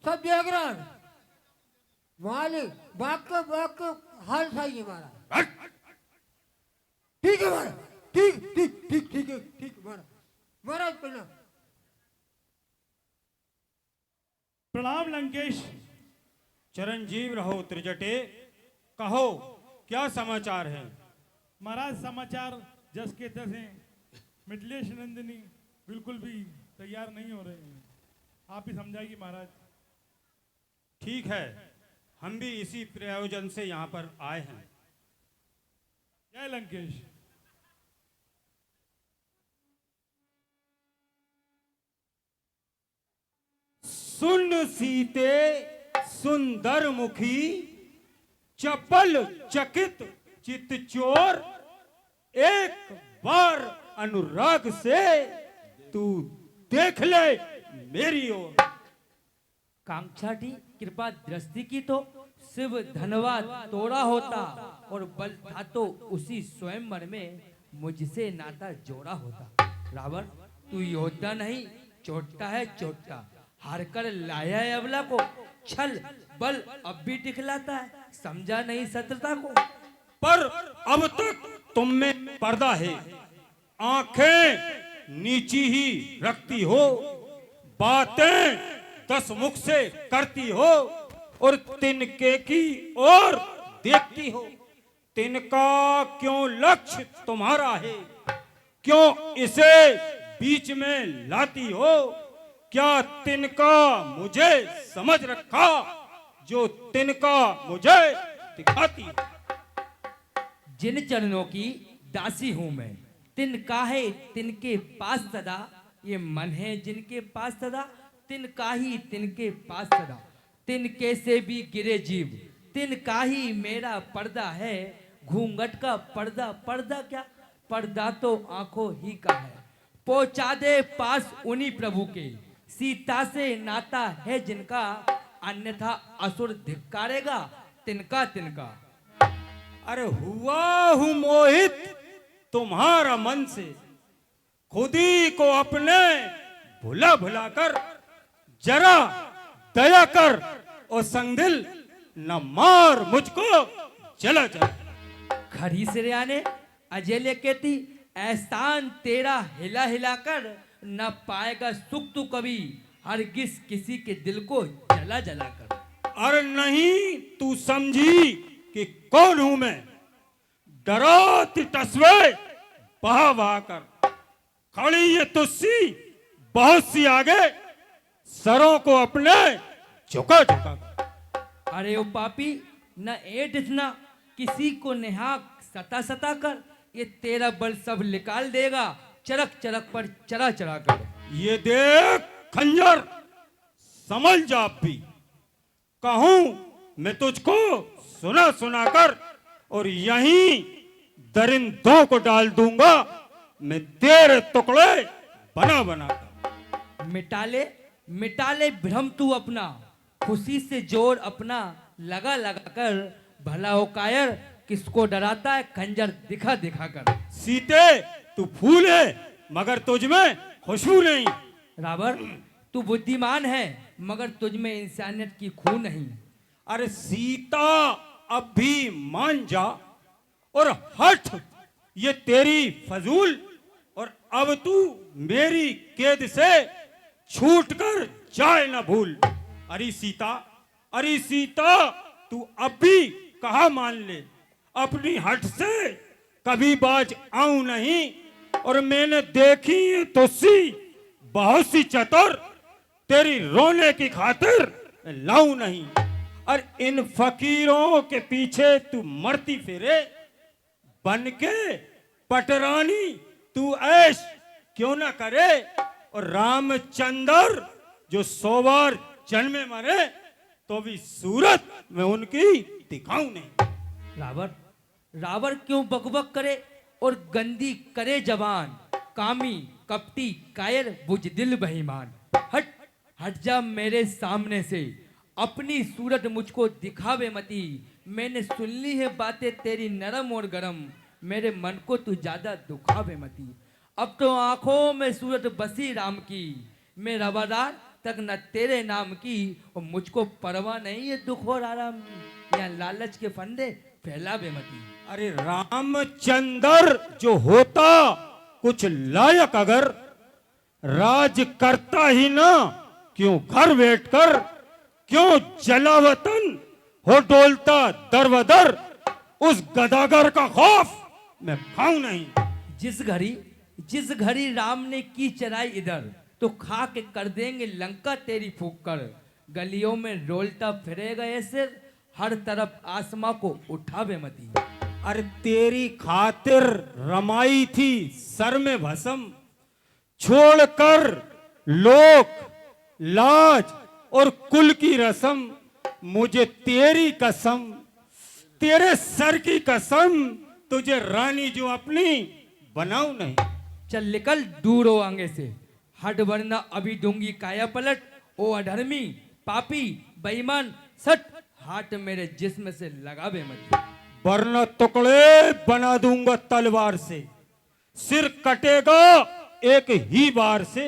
सब देख रहा है मालिक। बाप को हाल सही है महाराज। ठीक है महाराज, ठीक ठीक ठीक ठीक है, ठीक है महाराज। महाराज प्रणाम। प्रणाम लंकेश। चिरंजीव रहो त्रिजटे, कहो क्या समाचार है? महाराज समाचार जस के तस हैं। मिथिलेश नंदिनी बिल्कुल भी तैयार नहीं हो रहे हैं, आप ही समझाइए महाराज। ठीक है, हम भी इसी प्रयोजन से यहाँ पर आए हैं। जय लंकेश। सुन सीते सुंदर मुखी, चपल चकित चित चोर, एक बार अनुराग से तू देख ले मेरी ओर। कांक्षाटी कृपा दृष्टि की तो शिव धनवा तोड़ा होता, और बल था तो उसी स्वयंवर में मुझसे नाता जोड़ा होता। रावण तू योद्धा नहीं, चोटता है चोटता, हार कर लाया है अबला को, छल बल अब भी दिखलाता है, समझा नहीं शत्रुता को। पर अब तक तुम में पर्दा है, आंखें नीची ही रखती हो, बातें 10 मुख से करती हो, और तिनके की ओर देखती हो। तिनका क्यों लक्ष्य तुम्हारा है, क्यों इसे बीच में लाती हो? क्या तिनका मुझे समझ रखा, जो तिनका मुझे दिखाती? जिन चरणों की दासी हूं मैं, तिनका है तिनके पास सदा, ये मन है जिनके पास सदा, तिनका ही तिनके पास सदा। तिनके से भी गिरे जीव, तिनका ही मेरा पर्दा है, घूंघट का पर्दा। पर्दा क्या, पर्दा तो आंखों ही का है। पहुंचा दे पास उन्हीं प्रभु के, सीता से नाता है जिनका, अन्यथा असुर धिक्कारेगा तिनका तिनका। अरे हुआ हूं मोहित तुम्हारा मन से, खुद ही को अपने भुला भुला कर, जरा दया कर और संगदिल न मार मुझको जला जला। खड़ी सिरिया ने अजय कहती, एहसान तेरा हिला हिला कर, न पाएगा सुख तू कभी, हरगिज किसी के दिल को जला जला कर। अरे नहीं, तू समझी कि कौन हूं मैं? डराती तस्वे बहा बहा कर, खड़ी ये तुस्सी बहुत सी आगे, सरों को अपने झुका झुका कर। अरे ओ पापी, न एट इतना किसी को नेहाक सता सता कर, ये तेरा बल सब निकाल देगा, चरक चरक पर चरा चरा कर। ये देख खंजर, समझ जा अब भी, कहूं मैं तुझको सुना सुना कर, और यहीं दरिंदों को डाल दूंगा मैं तेरे टुकड़े बना बना कर। मिटा ले भ्रम तू अपना, खुशी से जोर अपना लगा लगा कर, भला हो कायर किसको डराता है खंजर दिखा दिखा कर। सीते तू फूल है मगर तुझ में खुशबू नहीं। रावण तू बुद्धिमान है मगर तुझ में इंसानियत की खू नहीं। अरे सीता अब भी मान जा और हट, ये तेरी फजूल, और अब तू मेरी कैद से छूट कर जाए ना भूल। अरे सीता तू अब भी कहा मान ले, अपनी हट से कभी बाज आऊं नहीं। और मैंने देखी है तो सी बहुत सी चतुर, तेरी रोने की खातिर लाऊं नहीं। और इन फकीरों के पीछे तू मरती फिरे, बन के पटरानी तू ऐश क्यों ना करे। और रामचंद्र जो 100 बार जन्मे मरे तो भी सूरत में उनकी दिखाऊं नहीं। रावण क्यों बकबक करे और गंदी करे जवान, कामी कपटी कायर बुजदिल बेईमान। हट जा मेरे सामने से, अपनी सूरत मुझको दिखावे मती। मैंने सुन ली है बातें तेरी नरम और गरम, मेरे मन को तू ज्यादा दुखावे मती। अब तो आंखों में सूरत बसी राम की, मैं रवादार तक न तेरे नाम की। और मुझको परवाह नहीं है दुख और आराम की, या लालच के फंदे फैलावे मती। अरे रामचंद्र जो होता कुछ लायक अगर, राज करता ही ना क्यों घर बैठकर, क्यों जलावतन हो डोलता दरबदर। उस गदागर का खौफ मैं खाऊं नहीं। जिस घड़ी राम ने की चराई इधर, तो खा के कर देंगे लंका तेरी फूक कर। गलियों में डोलता फिरेगा ऐसे, हर तरफ आसमां को उठावे मती। अरे तेरी खातिर रमाई थी सर में भस्म, छोड़कर लोक लाज और कुल की रस्म। मुझे तेरी कसम, तेरे सर की कसम, तुझे रानी जो अपनी बनाऊं नहीं। चल निकल दूर हो आगे से, हट वरना अभी दूंगी काया पलट। ओ अधर्मी पापी बेईमान, सट हाथ मेरे जिस्म से लगावे मत। वरना टुकड़े बना दूंगा तलवार से, सिर कटेगा एक ही बार से।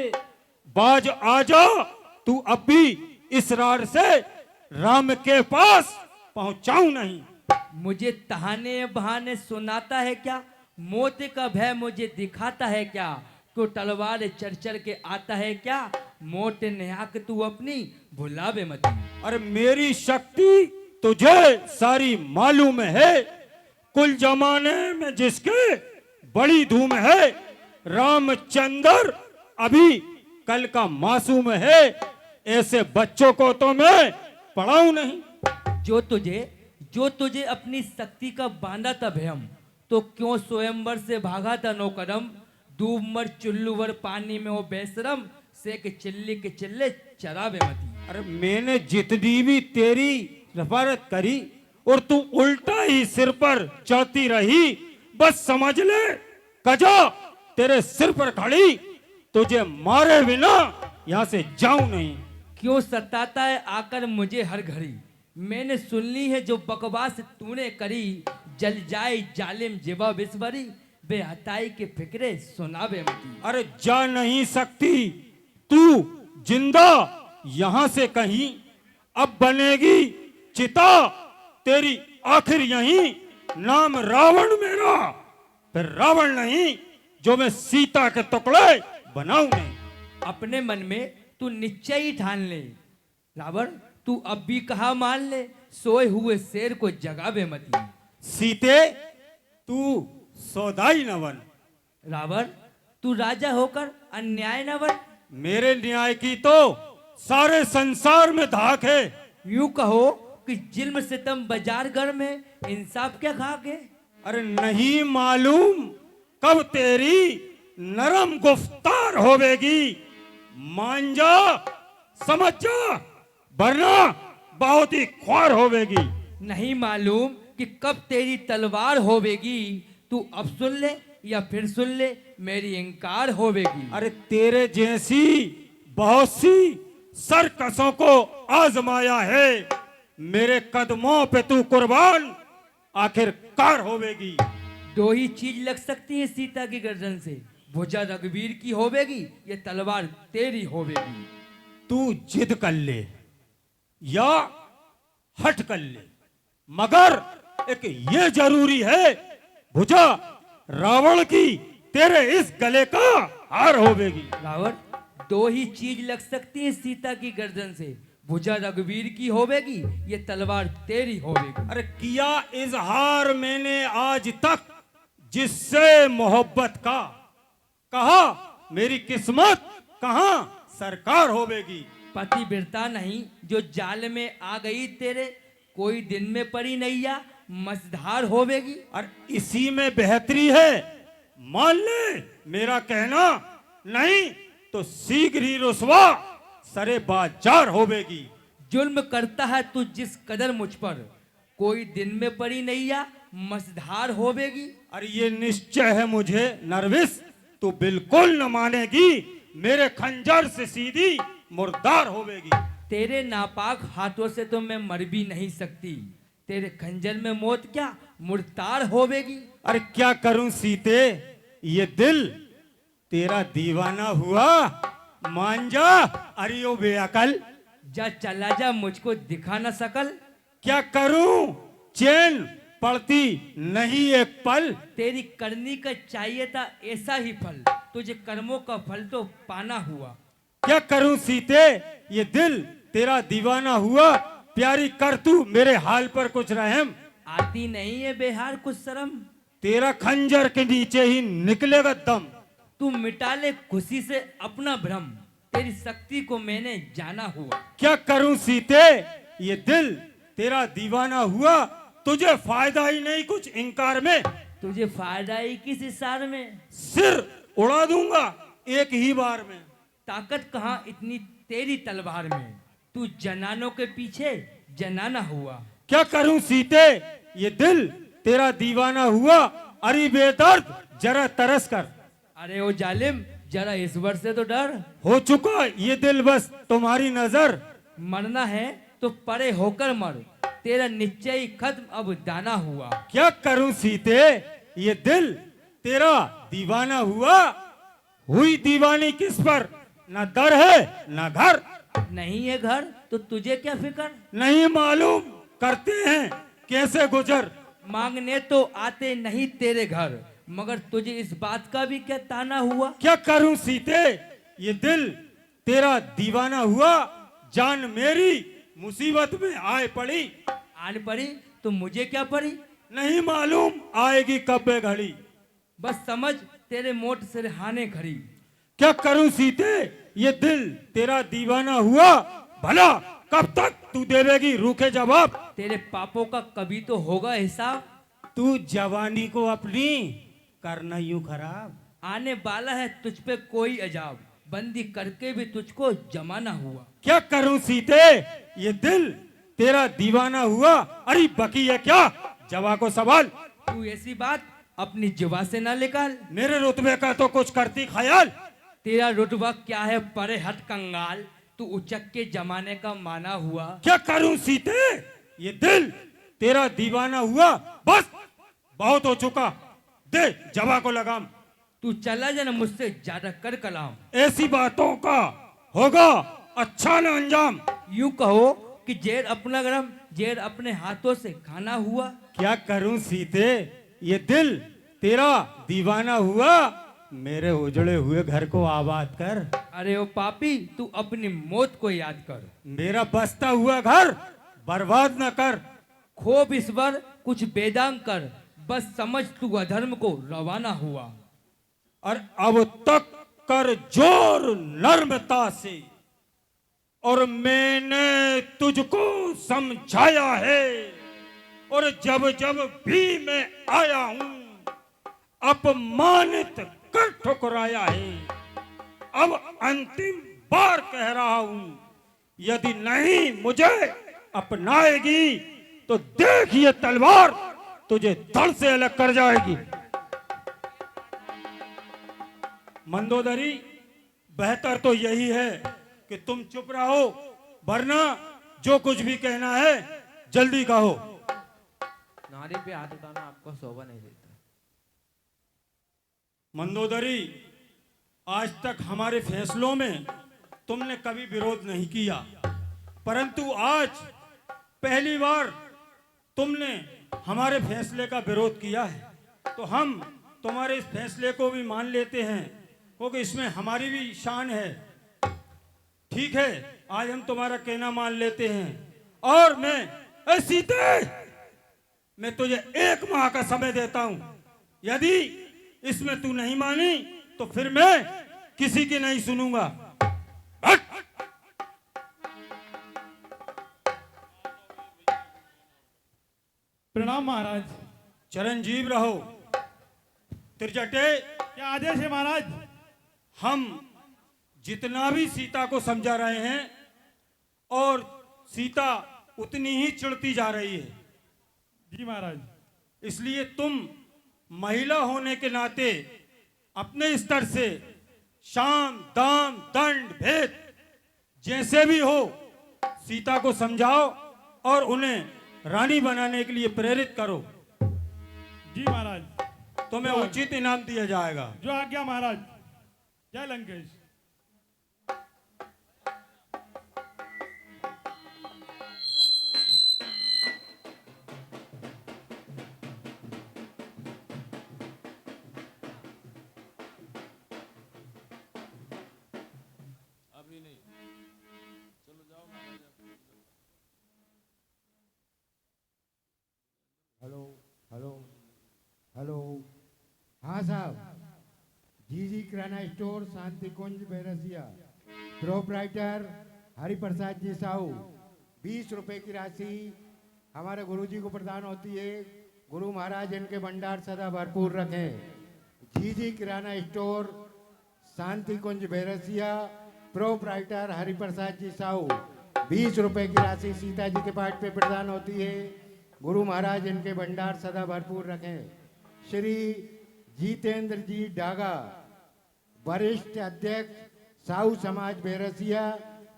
बाज आजा तू अब भी इसरार से, राम के पास पहुंचाऊं नहीं। मुझे तहाने बहाने सुनाता है क्या, मौत का भय मुझे दिखाता है क्या। तो तलवार चढ़ चढ़ के आता है क्या, मौत नेहाक तू अपनी भुलावे मत। अरे मेरी शक्ति तुझे सारी मालूम है, कुल जमाने में जिसके बड़ी धूम है। रामचंद्र अभी कल का मासूम है, ऐसे बच्चों को तो मैं पढ़ाऊं नहीं। जो तुझे अपनी शक्ति का बांधा था भयम, तो क्यों स्वयंवर से भागा था नो कदम। डूब मर चुल्लू वर पानी में हो बेशरम, से के चिल्ली के चिल्ले चरावे मती। अरे मैंने जितनी भी तेरी रफारत करी और तू उल्टा ही सिर पर चढ़ती रही। बस समझ ले कजा तेरे सिर पर खड़ी, तुझे मारे बिना यहाँ से जाऊं नहीं। क्यों सताता है आकर मुझे हर घड़ी, मैंने सुन ली है जो बकवास तूने करी। जल जाए जालिम जिवा बिस्वरी, बेहताई के फिक्रे सुनावे मती। अरे जा नहीं सकती तू जिंदा यहां से कहीं, अब बनेगी चिता तेरी आखिर यहीं। नाम रावण मेरा, फिर रावण नहीं जो मैं सीता के टुकड़े बनाऊं नहीं। अपने मन में तू निश्चय ही ठान ले रावण, तू अब भी कहा मान ले, सोए हुए शेर को जगावे मती। सीते तू सौदाई न बन। रावण तू राजा होकर अन्याय न बन। मेरे न्याय की तो सारे संसार में धाक है। यूं कहो कि जिल्म सितम बाजार घर में इंसाफ क्या खाके। अरे नहीं मालूम कब तेरी नरम गुफ्तार होवेगी, मान जा समझ जा, वरना बहुत ही ख्वार होवेगी। नहीं मालूम कि कब तेरी तलवार होवेगी, तू अब सुन ले या फिर सुन ले, मेरी इंकार होवेगी। अरे तेरे जैसी बहुत सी सरकसों को आजमाया है। मेरे कदमों पे तू कुर्बान आखिरकार होवेगी। दो ही चीज लग सकती है सीता की गर्दन से, भुजा रघुवीर की होवेगी, ये तलवार तेरी होवेगी। तू जिद कर ले या हट कर ले, मगर एक ये जरूरी है, भुजा रावण की तेरे इस गले का हार होवेगी। रावण, दो ही चीज लग सकती है सीता की गर्दन से, भुजा रघुवीर की होवेगी, ये तलवार तेरी होवेगी। अरे किया इजहार मैंने आज तक जिससे मोहब्बत का, कहा मेरी किस्मत कहां सरकार होवेगी। पतिव्रता नहीं जो जाल में आ गई तेरे, कोई दिन में पड़ी नैया मझधार होवेगी। और इसी में बेहतरी है, मान ले मेरा कहना, नहीं तो शीघ्र ही रुसवा सरे बाजार होवेगी। जुल्म करता है तू जिस कदर मुझ पर, कोई दिन में पड़ी नैया मझधार होवेगी। अरे ये निश्चय है मुझे नरविस, तू बिल्कुल न मानेगी, मेरे खंजर से सीधी मुर्दार होवेगी। तेरे नापाक हाथों से तो मैं मर भी नहीं सकती, तेरे खंजर में मौत क्या मुर्तार होवेगी। अरे क्या करूं सीते, ये दिल तेरा दीवाना हुआ, मान जा। अरे ओ बेअकल, जा चला जा, मुझको दिखा ना सकल। क्या करूं, चैन पड़ती नहीं एक पल। तेरी करनी का चाहिए था ऐसा ही फल, तुझे कर्मों का फल तो पाना हुआ। क्या करूं सीते, ये दिल तेरा दीवाना हुआ, प्यारी कर तू मेरे हाल पर कुछ रहम। आती नहीं है बेहार कुछ शर्म, तेरा खंजर के नीचे ही निकलेगा दम। तू मिटा ले खुशी से अपना भ्रम, तेरी शक्ति को मैंने जाना हुआ। क्या करूं सीते, ये दिल तेरा दीवाना हुआ, तुझे फायदा ही नहीं कुछ इनकार में। तुझे फायदा ही किस इशार में, सिर उड़ा दूंगा एक ही बार में। ताकत कहाँ इतनी तेरी तलवार में, तू जनानों के पीछे जनाना हुआ। क्या करूं सीते, ये दिल तेरा दीवाना हुआ, अरे बेदर्द जरा तरस कर। अरे ओ जालिम, जरा ईश्वर से तो डर। हो चुका ये दिल बस तुम्हारी नजर। मरना है तो परे होकर मर, तेरा निश्चय ही खत्म अब दाना हुआ। क्या करूं सीते, ये दिल तेरा दीवाना हुआ, हुई दीवानी किस पर, न दर है न घर। नहीं है घर तो तुझे क्या फिक्र, नहीं मालूम करते हैं कैसे गुजर। मांगने तो आते नहीं तेरे घर, मगर तुझे इस बात का भी क्या ताना हुआ। क्या करूं सीते, ये दिल तेरा दीवाना हुआ, जान मेरी मुसीबत में आए पड़ी। आन पड़ी तो मुझे क्या पड़ी, नहीं मालूम आएगी कब ये घड़ी। बस समझ तेरे मोट सिरहाने खड़ी। क्या करूं सीते, ये दिल तेरा दीवाना हुआ, भला कब तक तू देवेगी रूखे जवाब। तेरे पापों का कभी तो होगा हिसाब, तू जवानी को अपनी करना यूं खराब। आने वाला है तुझ पे कोई अजाब, बंदी करके भी तुझको जमाना हुआ। क्या करूं सीते, ये दिल तेरा दीवाना हुआ, अरे बकी है क्या जवा को सवाल। तू ऐसी बात अपनी जुबा से ना निकाल, मेरे रुतबे का तो कुछ करती ख्याल। तेरा रुतबा क्या है परे हट कंगाल, तू उचक के जमाने का माना हुआ। क्या करूं सीते, ये दिल तेरा दीवाना हुआ, बस बहुत हो चुका, दे जवा को लगाम। तू चला जाना मुझसे ज्यादा कर कलाम, ऐसी बातों का होगा अच्छा न अंजाम। यूं कहो कि जेर अपना गरम, जेर अपने हाथों से खाना हुआ। क्या करूं सीते, ये दिल तेरा दीवाना हुआ, मेरे उजड़े हुए घर को आबाद कर। अरे ओ पापी, तू अपनी मौत को याद कर, मेरा बसता हुआ घर बर्बाद न कर। खूब ईश्वर कुछ बेदांग कर, बस समझ तू अधर्म को रवाना हुआ। और अब तक कर जोर नर्मता से, और मैंने तुझको समझाया है, और जब जब भी मैं आया हूं अपमानित कर ठुकराया है। अब अंतिम बार कह रहा हूं, यदि नहीं मुझे अपनाएगी तो देख ये तलवार तुझे धड़ से अलग कर जाएगी। मंदोदरी, बेहतर तो यही है कि तुम चुप रहो, वरना जो कुछ भी कहना है जल्दी कहो। नारी पे हाथ उठाना आपको शोभा नहीं देता। मंदोदरी, आज तक हमारे फैसलों में तुमने कभी विरोध नहीं किया, परंतु आज पहली बार तुमने हमारे फैसले का विरोध किया है, तो हम तुम्हारे इस फैसले को भी मान लेते हैं, क्योंकि इसमें हमारी भी शान है। ठीक है, आज हम तुम्हारा कहना मान लेते हैं, और मैं सीते मैं तुझे 1 माह का समय देता हूं। यदि इसमें तू नहीं मानी तो फिर मैं किसी की नहीं सुनूंगा। प्रणाम महाराज। चिरंजीव रहो। त्रिजटे, क्या आदेश है महाराज? हम जितना भी सीता को समझा रहे हैं और सीता उतनी ही चिढ़ती जा रही है। जी महाराज। इसलिए तुम महिला होने के नाते अपने स्तर से शाम दाम दंड भेद जैसे भी हो सीता को समझाओ और उन्हें रानी बनाने के लिए प्रेरित करो। जी महाराज। तुम्हें उचित इनाम दिया जाएगा। जो आज्ञा महाराज। जय लंकेश। Hello hello hello. हाँ साहब, जी किराना स्टोर शांति कुंज बैरसिया, प्रोपराइटर हरिप्रसाद जी साहू। 20 रुपए की राशि हमारे गुरुजी को प्रदान होती है। गुरु महाराज इनके भंडार सदा भरपूर रखें। जी किराना स्टोर शांति कुंज बैरसिया, प्रोपराइटर हरिप्रसाद जी साहू। 20 रुपए की राशि सीता जी के पाठ पे प्रदान होती है। गुरु महाराज इनके भंडार सदा भरपूर रखें। श्री जितेंद्र जी डागा, वरिष्ठ अध्यक्ष साहू समाज बैरसिया,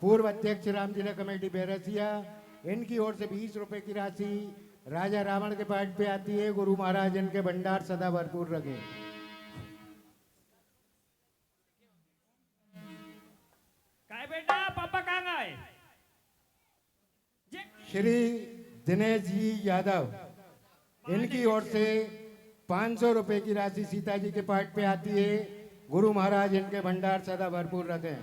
पूर्व अध्यक्ष राम जिला कमेटी बैरसिया, इनकी ओर से 20 रुपए की राशि राजा रावण के पाठ पे आती है। गुरु महाराज इनके भंडार सदा भरपूर रखें। काय बेटा, पापा कहाँ गए? श्री दिनेश जी यादव, इनकी ओर से 500 रुपए की राशि सीता जी के पाठ पे आती है। गुरु महाराज इनके भंडार सदा भरपूर रखें।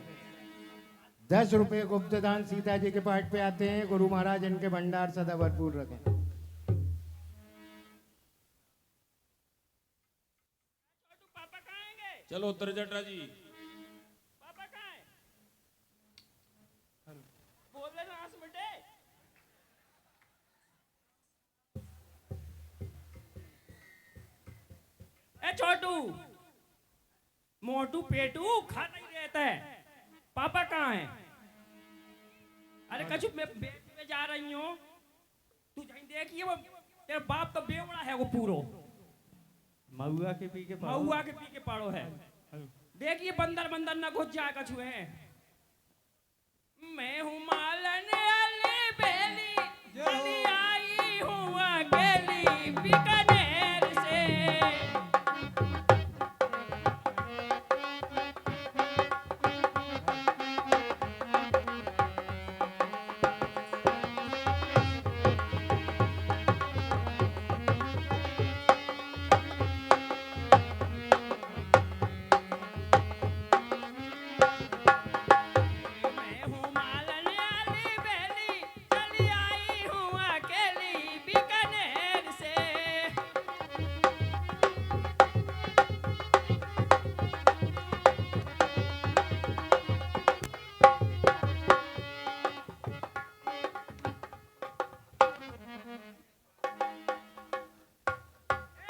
10 रुपए गुप्त दान सीता जी के पाठ पे आते हैं। गुरु महाराज इनके भंडार सदा भरपूर रखें। चलो त्रिजटा जी। पापा कहाँ है? बोल लेना 8 मिनट। ए छोटू मोटू पेटू खा नहीं रहता है। पापा कहाँ है? अरे कछु मैं बेटी में जा रही हूँ, तू जाइन देखिए वो तेरे बाप का बेवड़ा है वो पूरो। महुआ के पी के पाड़ो है। देखिए बंदर बंदर न घुस जाए कछु है। मैं हूँ मालन अली बेली, चली आई हूँ अकेली बीकानेर से।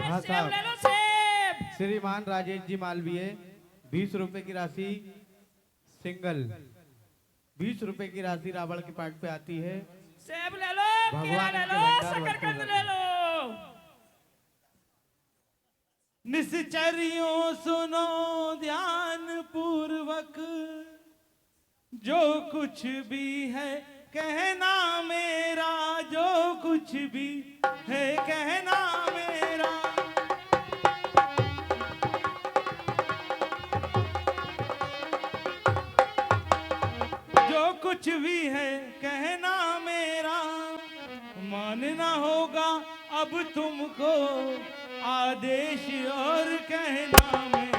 हाँ साहब। श्रीमान राजेश जी मालवीय, 20 रुपए की राशि सिंगल, 20 रुपए की राशि रावण के पाठ पे आती है। सेब ले लो, केला ले लो, शकरकंद ले लो। निश्चर्यों सुनो ध्यान पूर्वक, जो कुछ भी है कहना मेरा, जो कुछ भी है कहना मेरा। जो कुछ भी है कहना मेरा, मानना होगा अब तुमको आदेश और कहना मेरा।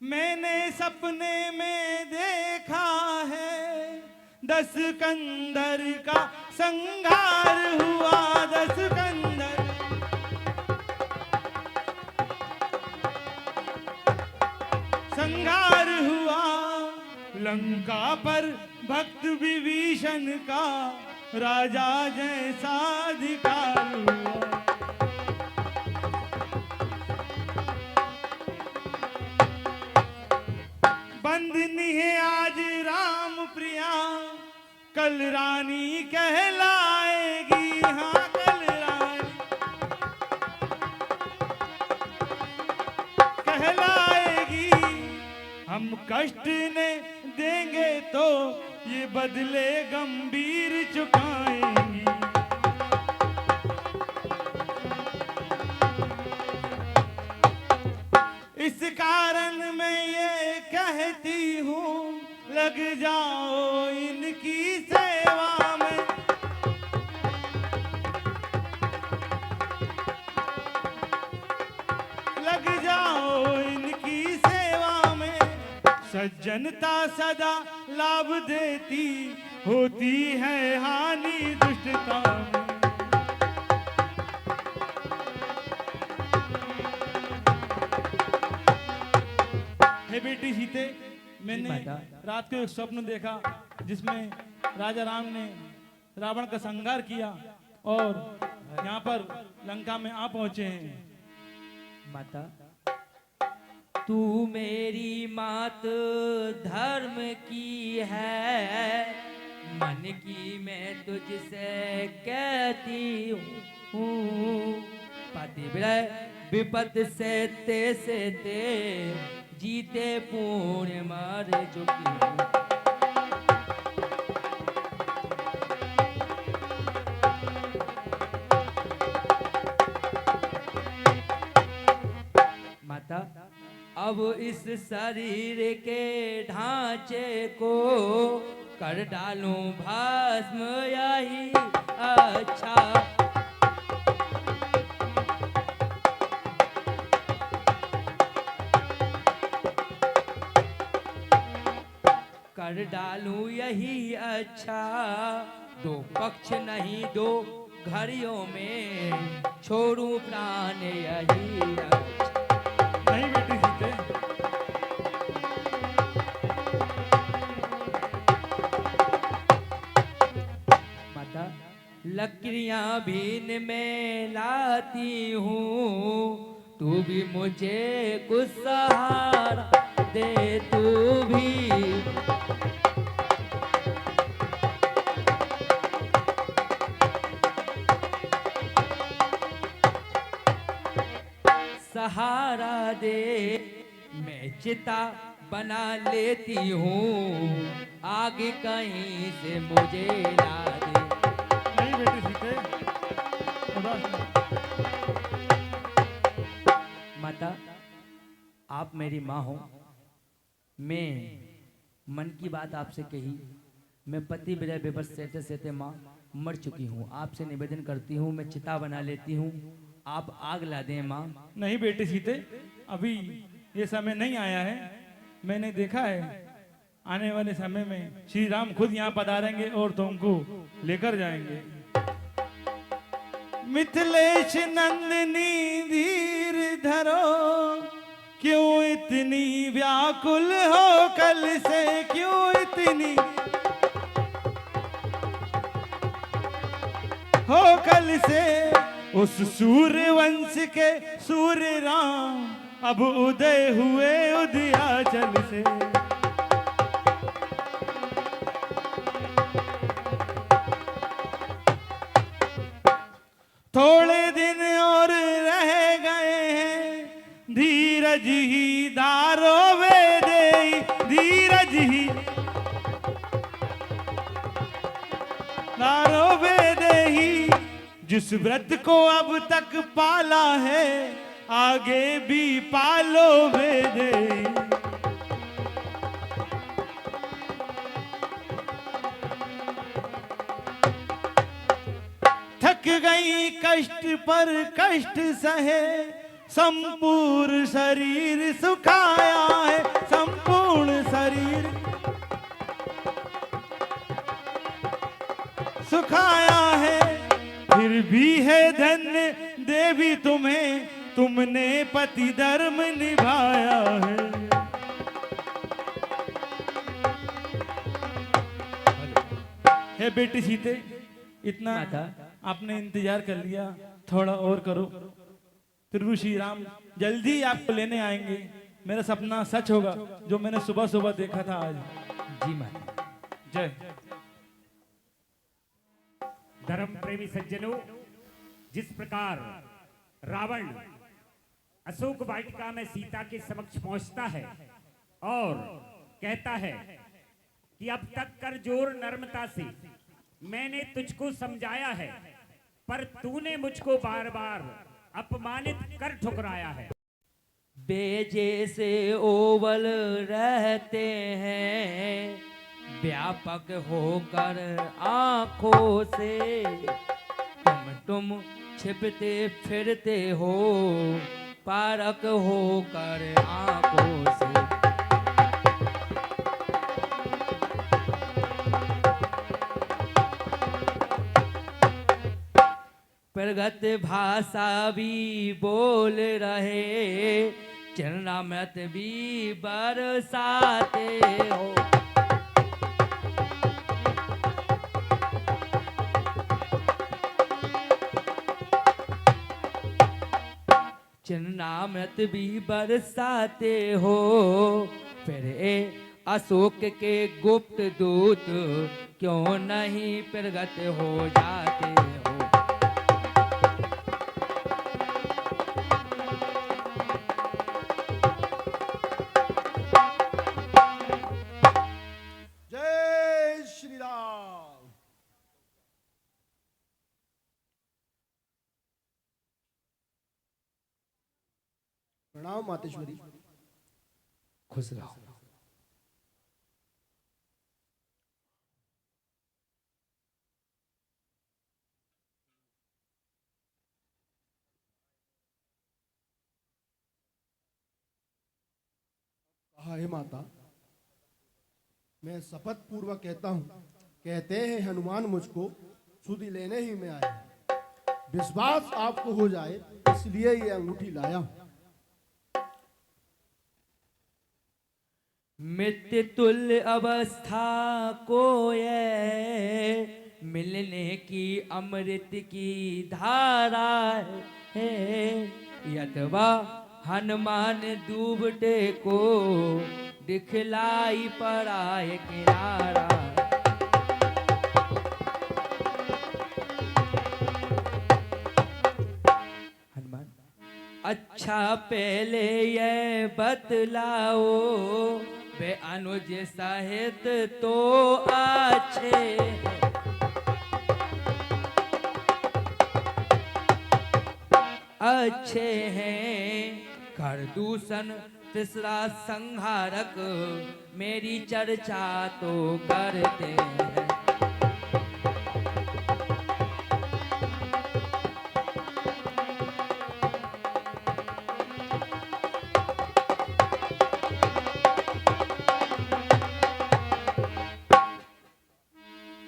मैंने सपने में देखा है 10 कंदर का संहार हुआ, 10 कंदर। संहार हुआ लंका पर भक्त विभीषण का राजा जैसा अधिकार हुआ। बंदनी है आज राम प्रिया, कल रानी कहलाएगी, हाँ कल रानी कहलाएगी। हम कष्ट ने देंगे तो ये बदले गंभीर चुकाएंगी। इस कारण मैं ये कहती हूँ लग जाओ इनकी सेवा में। लग जाओ इनकी सेवा में। सज्जनता सदा लाभ देती, होती है हानि दुष्टता में। हे बेटी सीते, मैंने रात को एक स्वप्न देखा जिसमें राजा राम ने रावण का संहार किया और यहाँ पर लंका में आ पहुंचे हैं। माता, तू मेरी मात धर्म की है, मन की मैं तुझसे कहती हूँ। पतिव्रत विपद से ते जीते पूर्ण मार चुकी हूँ। माता, अब इस शरीर के ढांचे को कर डालूं भस्म, यही अच्छा। कर डालूं यही अच्छा, दो पक्ष नहीं दो घड़ियों में, छोड़ूं प्राण यही अच्छा। नहीं बेटी सीते, माता लकड़ियां भीन में लाती हूँ, तू भी मुझे कुछ सहारा दे, तू भी। सहारा दे, मैं चिता बना लेती हूँ, आगे कहीं से मुझे ला दे। नहीं बेटी सीते, उदास नहीं। माता, आप मेरी माँ हो, मैं मन की बात आपसे कही, मैं पति विरह विवश सहते सहते माँ मर चुकी हूँ। आपसे निवेदन करती हूँ, मैं चिता बना लेती हूँ, आप आग ला दें माँ। नहीं बेटी सीते, अभी ये समय नहीं आया है। मैंने देखा है आने वाले समय में श्री राम खुद यहाँ पधारेंगे और तुमको लेकर जाएंगे। मिथिलेश नंदिनी धीर धरो, क्यों इतनी व्याकुल हो कल से, क्यों इतनी हो कल से। उस सूर्य वंश के सूर्य राम अब उदय हुए उदयाचल से। थोड़े दिन और रह गए हैं, धीरज ही दारो वे दे, धीरज ही दारो वे दे ही। जिस व्रत को अब तक पाला है, आगे भी पालो वे दे। थक गई कष्ट पर कष्ट सहे, संपूर्ण शरीर सुखाया है, संपूर्ण शरीर सुखाया है। फिर भी है धन्य देवी तुम्हें, तुमने पति धर्म निभाया है। हे बेटी सीते, इतना आपने इंतजार कर लिया, थोड़ा और करो। प्रभु श्री राम जल्दी आपको लेने आएंगे। मेरा सपना सच होगा जो मैंने सुबह सुबह देखा था आज। जी माता। जय। धर्म प्रेमी सज्जनों, जिस प्रकार रावण अशोक वाटिका में सीता के समक्ष पहुंचता है और कहता है कि अब तक कर जोर नर्मता से, मैंने तुझको समझाया है पर तूने मुझको बार बार अपमानित कर ठुकराया है। बेजे से ओवल रहते हैं, व्यापक होकर आंखों से, तुम छिपते फिरते हो, पारक होकर आंखों से। प्रगत भाषा भी बोल रहे, चरणामृत भी बरसाते हो। चरणामृत भी बरसाते हो, फिर अशोक के गुप्त दूत क्यों नहीं प्रगट हो जाते हो। जय श्री राम। प्रणाम मातेश्वरी। खुश रहो। कहा, हे माता, मैं शपथ पूर्वक कहता हूं, कहते हैं हनुमान मुझको सुधि लेने ही में आए। विश्वास आपको हो जाए इसलिए ये अंगूठी लाया हूं। मृत्यु तुल्य अवस्था को ये मिलने की अमृत की धारा है, यतवा हनुमान डूबते को दिखलाई पराए किनारा। हनुमान अच्छा पहले ये बतलाओ, वे अनुज सहित तो अच्छे अच्छे हैं, कर दूषण तीसरा संहारक मेरी चर्चा तो करते हैं।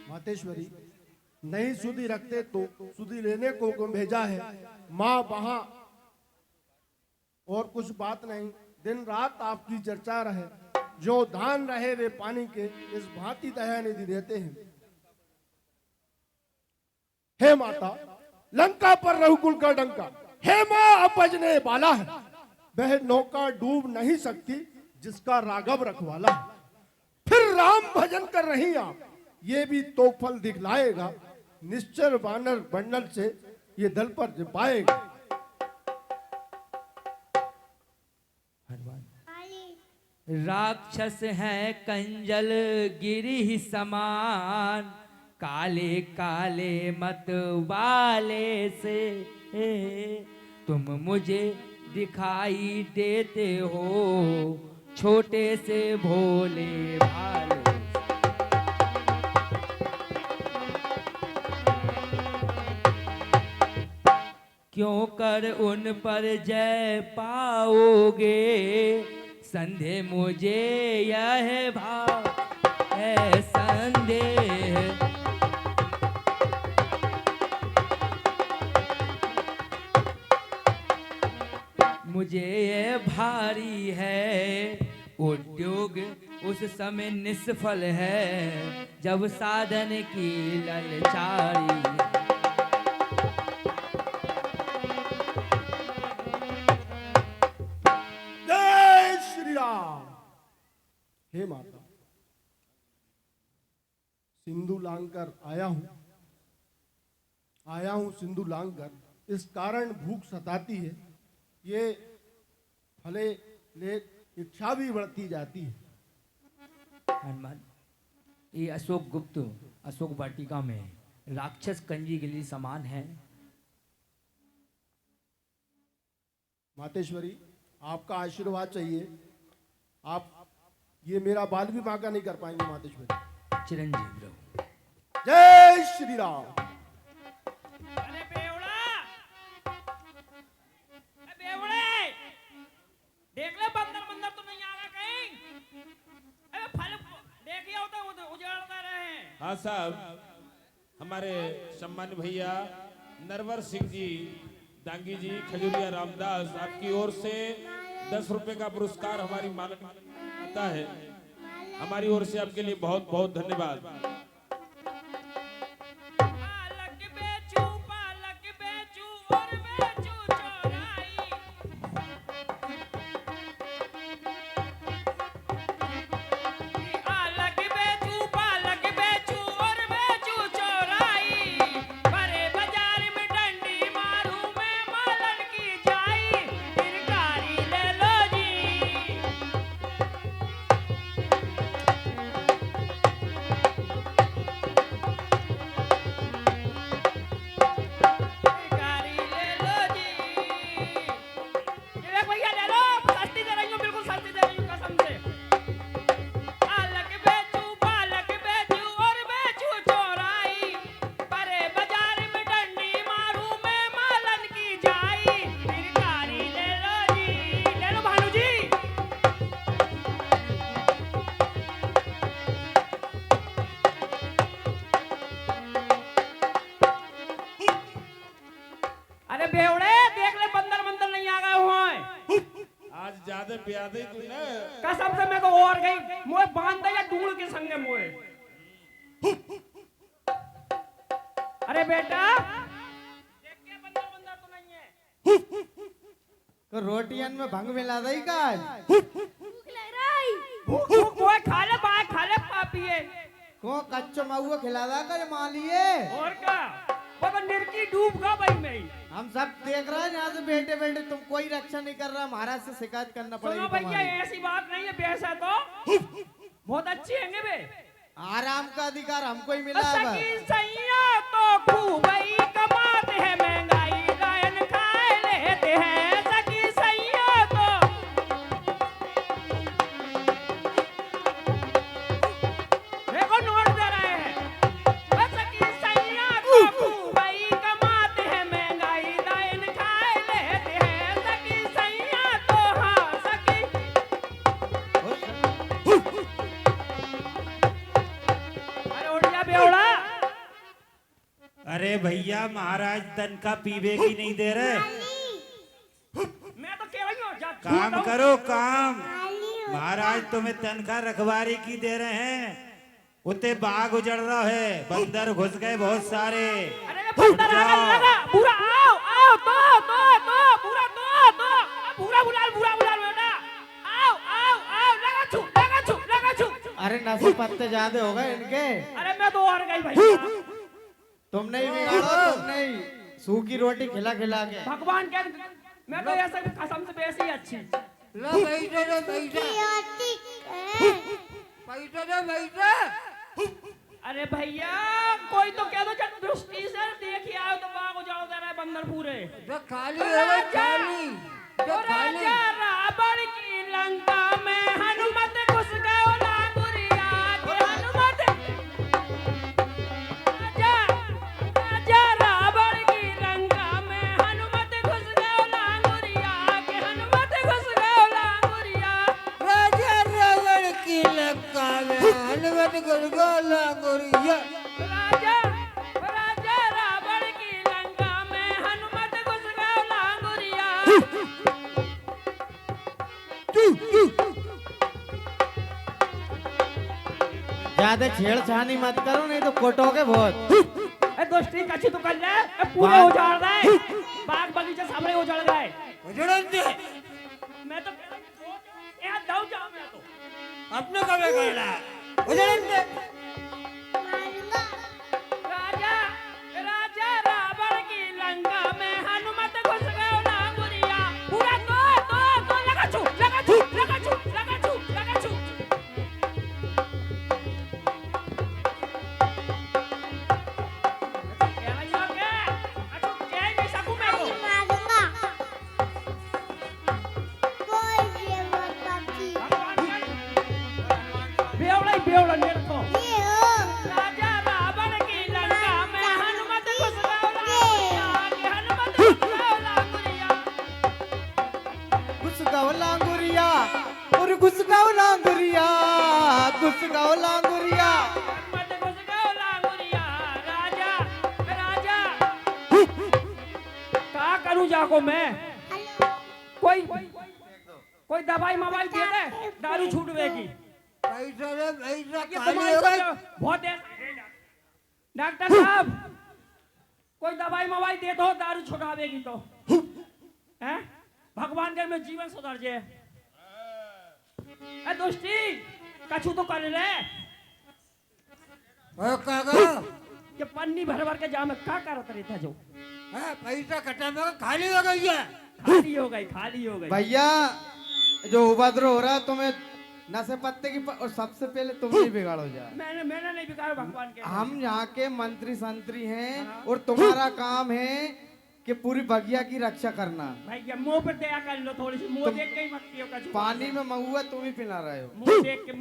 मातेश्वरी, नहीं सुधि रखते तो सुधि लेने को भेजा है। माँ वहां और कुछ बात नहीं, दिन रात आपकी चर्चा रहे, जो धान रहे वे पानी के, इस भांति दया निधि देते हैं। हे माता, लंका पर रघुकुल का डंका, हे माँ अपजने वाला है, वह नौका डूब नहीं सकती जिसका राघव रखवाला है। फिर राम भजन कर रही आप, ये भी तो फल दिखलाएगा। निश्चर वानर बंडल से ये दल पर पाएगा। राक्षस है कंजल गिरी समान, काले काले मत वाले से तुम मुझे दिखाई देते हो, छोटे से भोले भाले। क्यों कर उन पर जय पाओगे, संदेह मुझे यह भाव है संदेह। मुझे ये भारी है उद्योग उस समय निष्फल है, जब साधन की ललचारी। जय श्री राम। हे माता, सिंधु लांघकर आया हूं सिंधु लांघकर, इस कारण भूख सताती है, ये फले ले इच्छा भी बढ़ती जाती है। हनुमान, ये अशोक गुप्त अशोक वाटिका में राक्षस कंजी के लिए समान है। मातेश्वरी, आपका आशीर्वाद चाहिए। आप ये मेरा बाल भी बांका नहीं कर पाएंगे मातेश्वरी। चिरंजीव रहो। जय श्री राम। अरे बेवड़ा, बेवड़े, देख ले बंदर बंदर तो नहीं आ रहा कहीं। अरे फल देखिए होता उजाड़ता रहे। हाँ साहब, हमारे सम्मान्य भैया नरवर सिंह जी, दांगी जी, खजूरिया रामदास, आपकी ओर से 10 रुपए का पुरस्कार हमारी मानता है। हमारी ओर से आपके लिए बहुत बहुत धन्यवाद। पालक बेचू और बेचू चौराई। पालक बेचू और बेचू चौराई। बड़े बाजार में डंडी मारूं मैं मालन की जाई। फिर गाड़ी ले लो जी। गाड़ी ले लो जी। ये भैया ले लो, सस्ती दे रही हूँ, बिल्कुल सस्ती दे रही हूँ कसम से। पालक बेचू और बेचू चौराई। बड़े बाजार में डंडी मारूं मैं मालन की जाई। फिर गाड़ी ले लो जी, ले लो भानु जी। अरे बेवड़े, देख ले बंदर बंदर नहीं आ गए हुए। आज ज्यादा प्यादे तू ना। कसम से मैं तो और गई, मोए बांध दे या ढूंढ के संगे मोए। अरे बेटा, देख के बंदर बंदर तो नहीं है। तो रोटियन में भंग मिला दई का आज? भूख मोए खा ले बाय, खा ले पापिए। को कच्चो महुआ खिला दा कर मालिए। और का वो तो निरकी डूब गया भाई में। हम सब देख रहे हैं यहाँ से बैठे बैठे, तुम कोई रक्षा नहीं कर रहा, महाराज से शिकायत करना पड़ेगी सुनो भैया, तुम्हारी। ऐसी बात नहीं है, बेसा तो बहुत अच्छी है बे। आराम का अधिकार हमको ही मिला है सकी सैया तो खूब ही कमाते हैं, महंगाई गायन खाए लेते हैं। सकी सैया तो देखो नोट दे रहे हैं। सकी सैया तो खूब ही कमाते हैं, महंगाई गायन खाए लेते हैं। सकी सैया तो हाँ सकी। अरे उठ जा बेवड़ा। अरे भैया, महाराज तनखा पीवे की नहीं दे रहे। मैं तो कह रही हूँ जा काम करो काम। महाराज तुम्हें तनखा रखवारी की दे रहे हैं। उते बाघ उजड़ रहा है, बंदर घुस गए बहुत सारे। अरे बंदर आ गया लगा। पूरा आओ आओ तो पूरा बुला बेटा। आओ आओ आओ लगा छू। अरे नशे पत्ते ज्यादा हो गए इनके। अरे मैं तो और गई भाई। तुम नहीं बिगाड़ो, तुम नहीं। सूखी रोटी खिला खिला के। भगवान के मैं तो ऐसा कसम से बेसी अच्छी। रे पैसा अरे भैया कोई तो कह दो जब दृष्टि से देखिए आओ तो बाग हो जाओ जरा बंदर पूरे। खाली राजा रावण की लंका में हनुमत घुस गए लांगुरिया के हनुमत। राजा रावण की लंका में हनुमत घुस गए लांगुरिया के हनुमत घुस गए लांगुरिया। राजा रावण की लंका में हनुमत घुस गए लांगुरिया। राजा रावण की लंका में हनुमत घुस गए लांगुरिया। ज्यादा छेड़छानी मत करो नहीं तो कोटोगे बहुत। दोस्ती कच्ची तो कर ले पूरे उजाड़ दे। बाग बगीचा सामने उजड़ गए। मैं तो यहाँ दाऊ जाऊँ मैं तो अपने कभी कर रहा उजड़ेंगे। राजा रावण की लंका में हनुमत घुस गए लांगुरिया। पूरा तो लगा छू। बेवड़ा मेरे को। राजा रावण की लंका में हनुमत घुस गए लांगुरिया के हनुमत घुस गए लांगुरिया। घुसगाओ लांगुरिया और घुसगाओ लांगुरिया, घुसगाओ लांगुरिया। हनुमत घुस गए लांगुरिया। राजा क्या करूं जाको मैं? कोई दवाई मवाई दे दे दारू छूटवेगी। पैसा बहुत डॉक्टर साहब कोई दवाई मवाई दे दो दारू छुड़ावेगी तो हैं? भगवान के में जीवन सुधर जाए। दोस्ती कछु तो कर ले। ये पन्नी भर भर के जाम क्या करत रहता जो पैसा खत्म हो खाली हो गई है। खाली हो गई। भैया जो उपद्रव हो रहा है तुम्हें नशे पत्ते की और सबसे पहले तुम ही बिगाड़ो जाए। मैंने नहीं बिगाड़ा भगवान के। हम यहाँ के मंत्री संतरी हैं और तुम्हारा काम है कि पूरी बगिया की रक्षा करना। भैया मुंह पे दया कर लो थोड़ी सी। मुंह देख के ही मत पियो कछु। पानी में महुआ तुम ही पिला रहे हो। मुंह देख के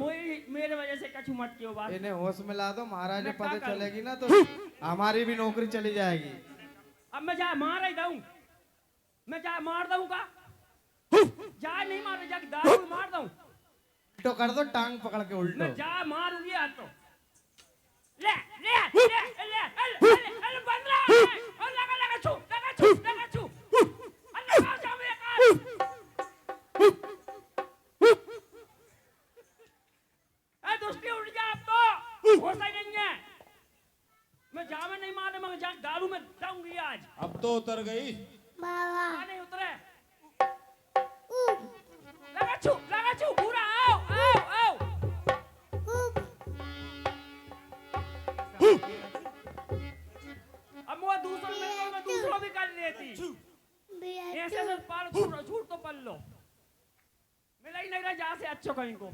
मेरे वजह से कछु मत पियो बात। इन्हें होश मिला दो, महाराज को पता चलेगी ना तो हमारी भी नौकरी चली जाएगी। अब मैं जा मार ही दूं। मैं जा मार दूं का? जा नहीं मार जा दारू मार दूं। उल्टो कर दो, टांग पकड़ के उल्टो। मैं जा मारूंगी आज तो। ले बंद रहा और लगा छू। अल्लाह जा मेरे कान। दोस्ती उठ जा अब तो होश ही नहीं है। मैं जामे नहीं मारे मगर जा दारू में जाऊंगी आज। अब तो उतर गई। नहीं उतरे। लगा छू पूरा आओ। अब वो दूसरा में दूसरा भी कर लेती। ऐसे से पाल छूट तो पल लो। मिला ही नहीं रहा जहाँ से अच्छो कहीं को।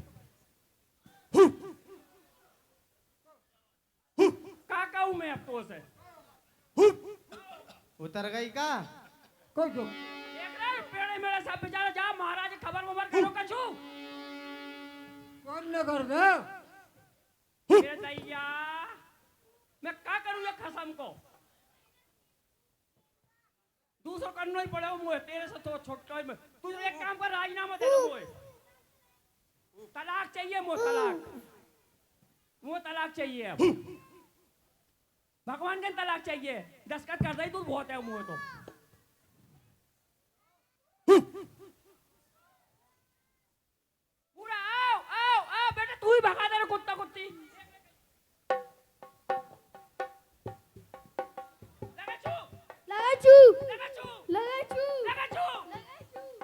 का कहूँ मैं अब तो से उतर गई का? कोई देख रहे पेड़े मेरे सब बेचारा जा महाराज खबर करो कछु। कौन न कर दे? ये दैया मैं क्या करूँ ये खसम को? दूसरों करना ही पड़ेगा मुझे तेरे से तो छोटा में। तू एक काम कर राजीनामा दे दो मुझे। तलाक चाहिए मुझे तलाक चाहिए अब। भगवान के तलाक चाहिए। दस्तखत कर दे तू बहुत है मुझे तो। पूरा आओ बेटा तू ही भगा दे कुत्ता कुत्ती।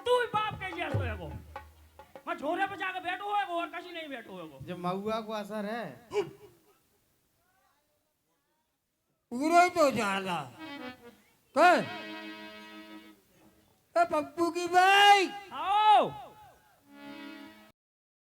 तू ही बाप के जैसा है वो। मैं झोरे पे जाकर बैठो है और कहीं नहीं बैठो है वो। जब महुआ को असर है पूरा ही तो जाला। कौन? पप्पू की भाई। आओ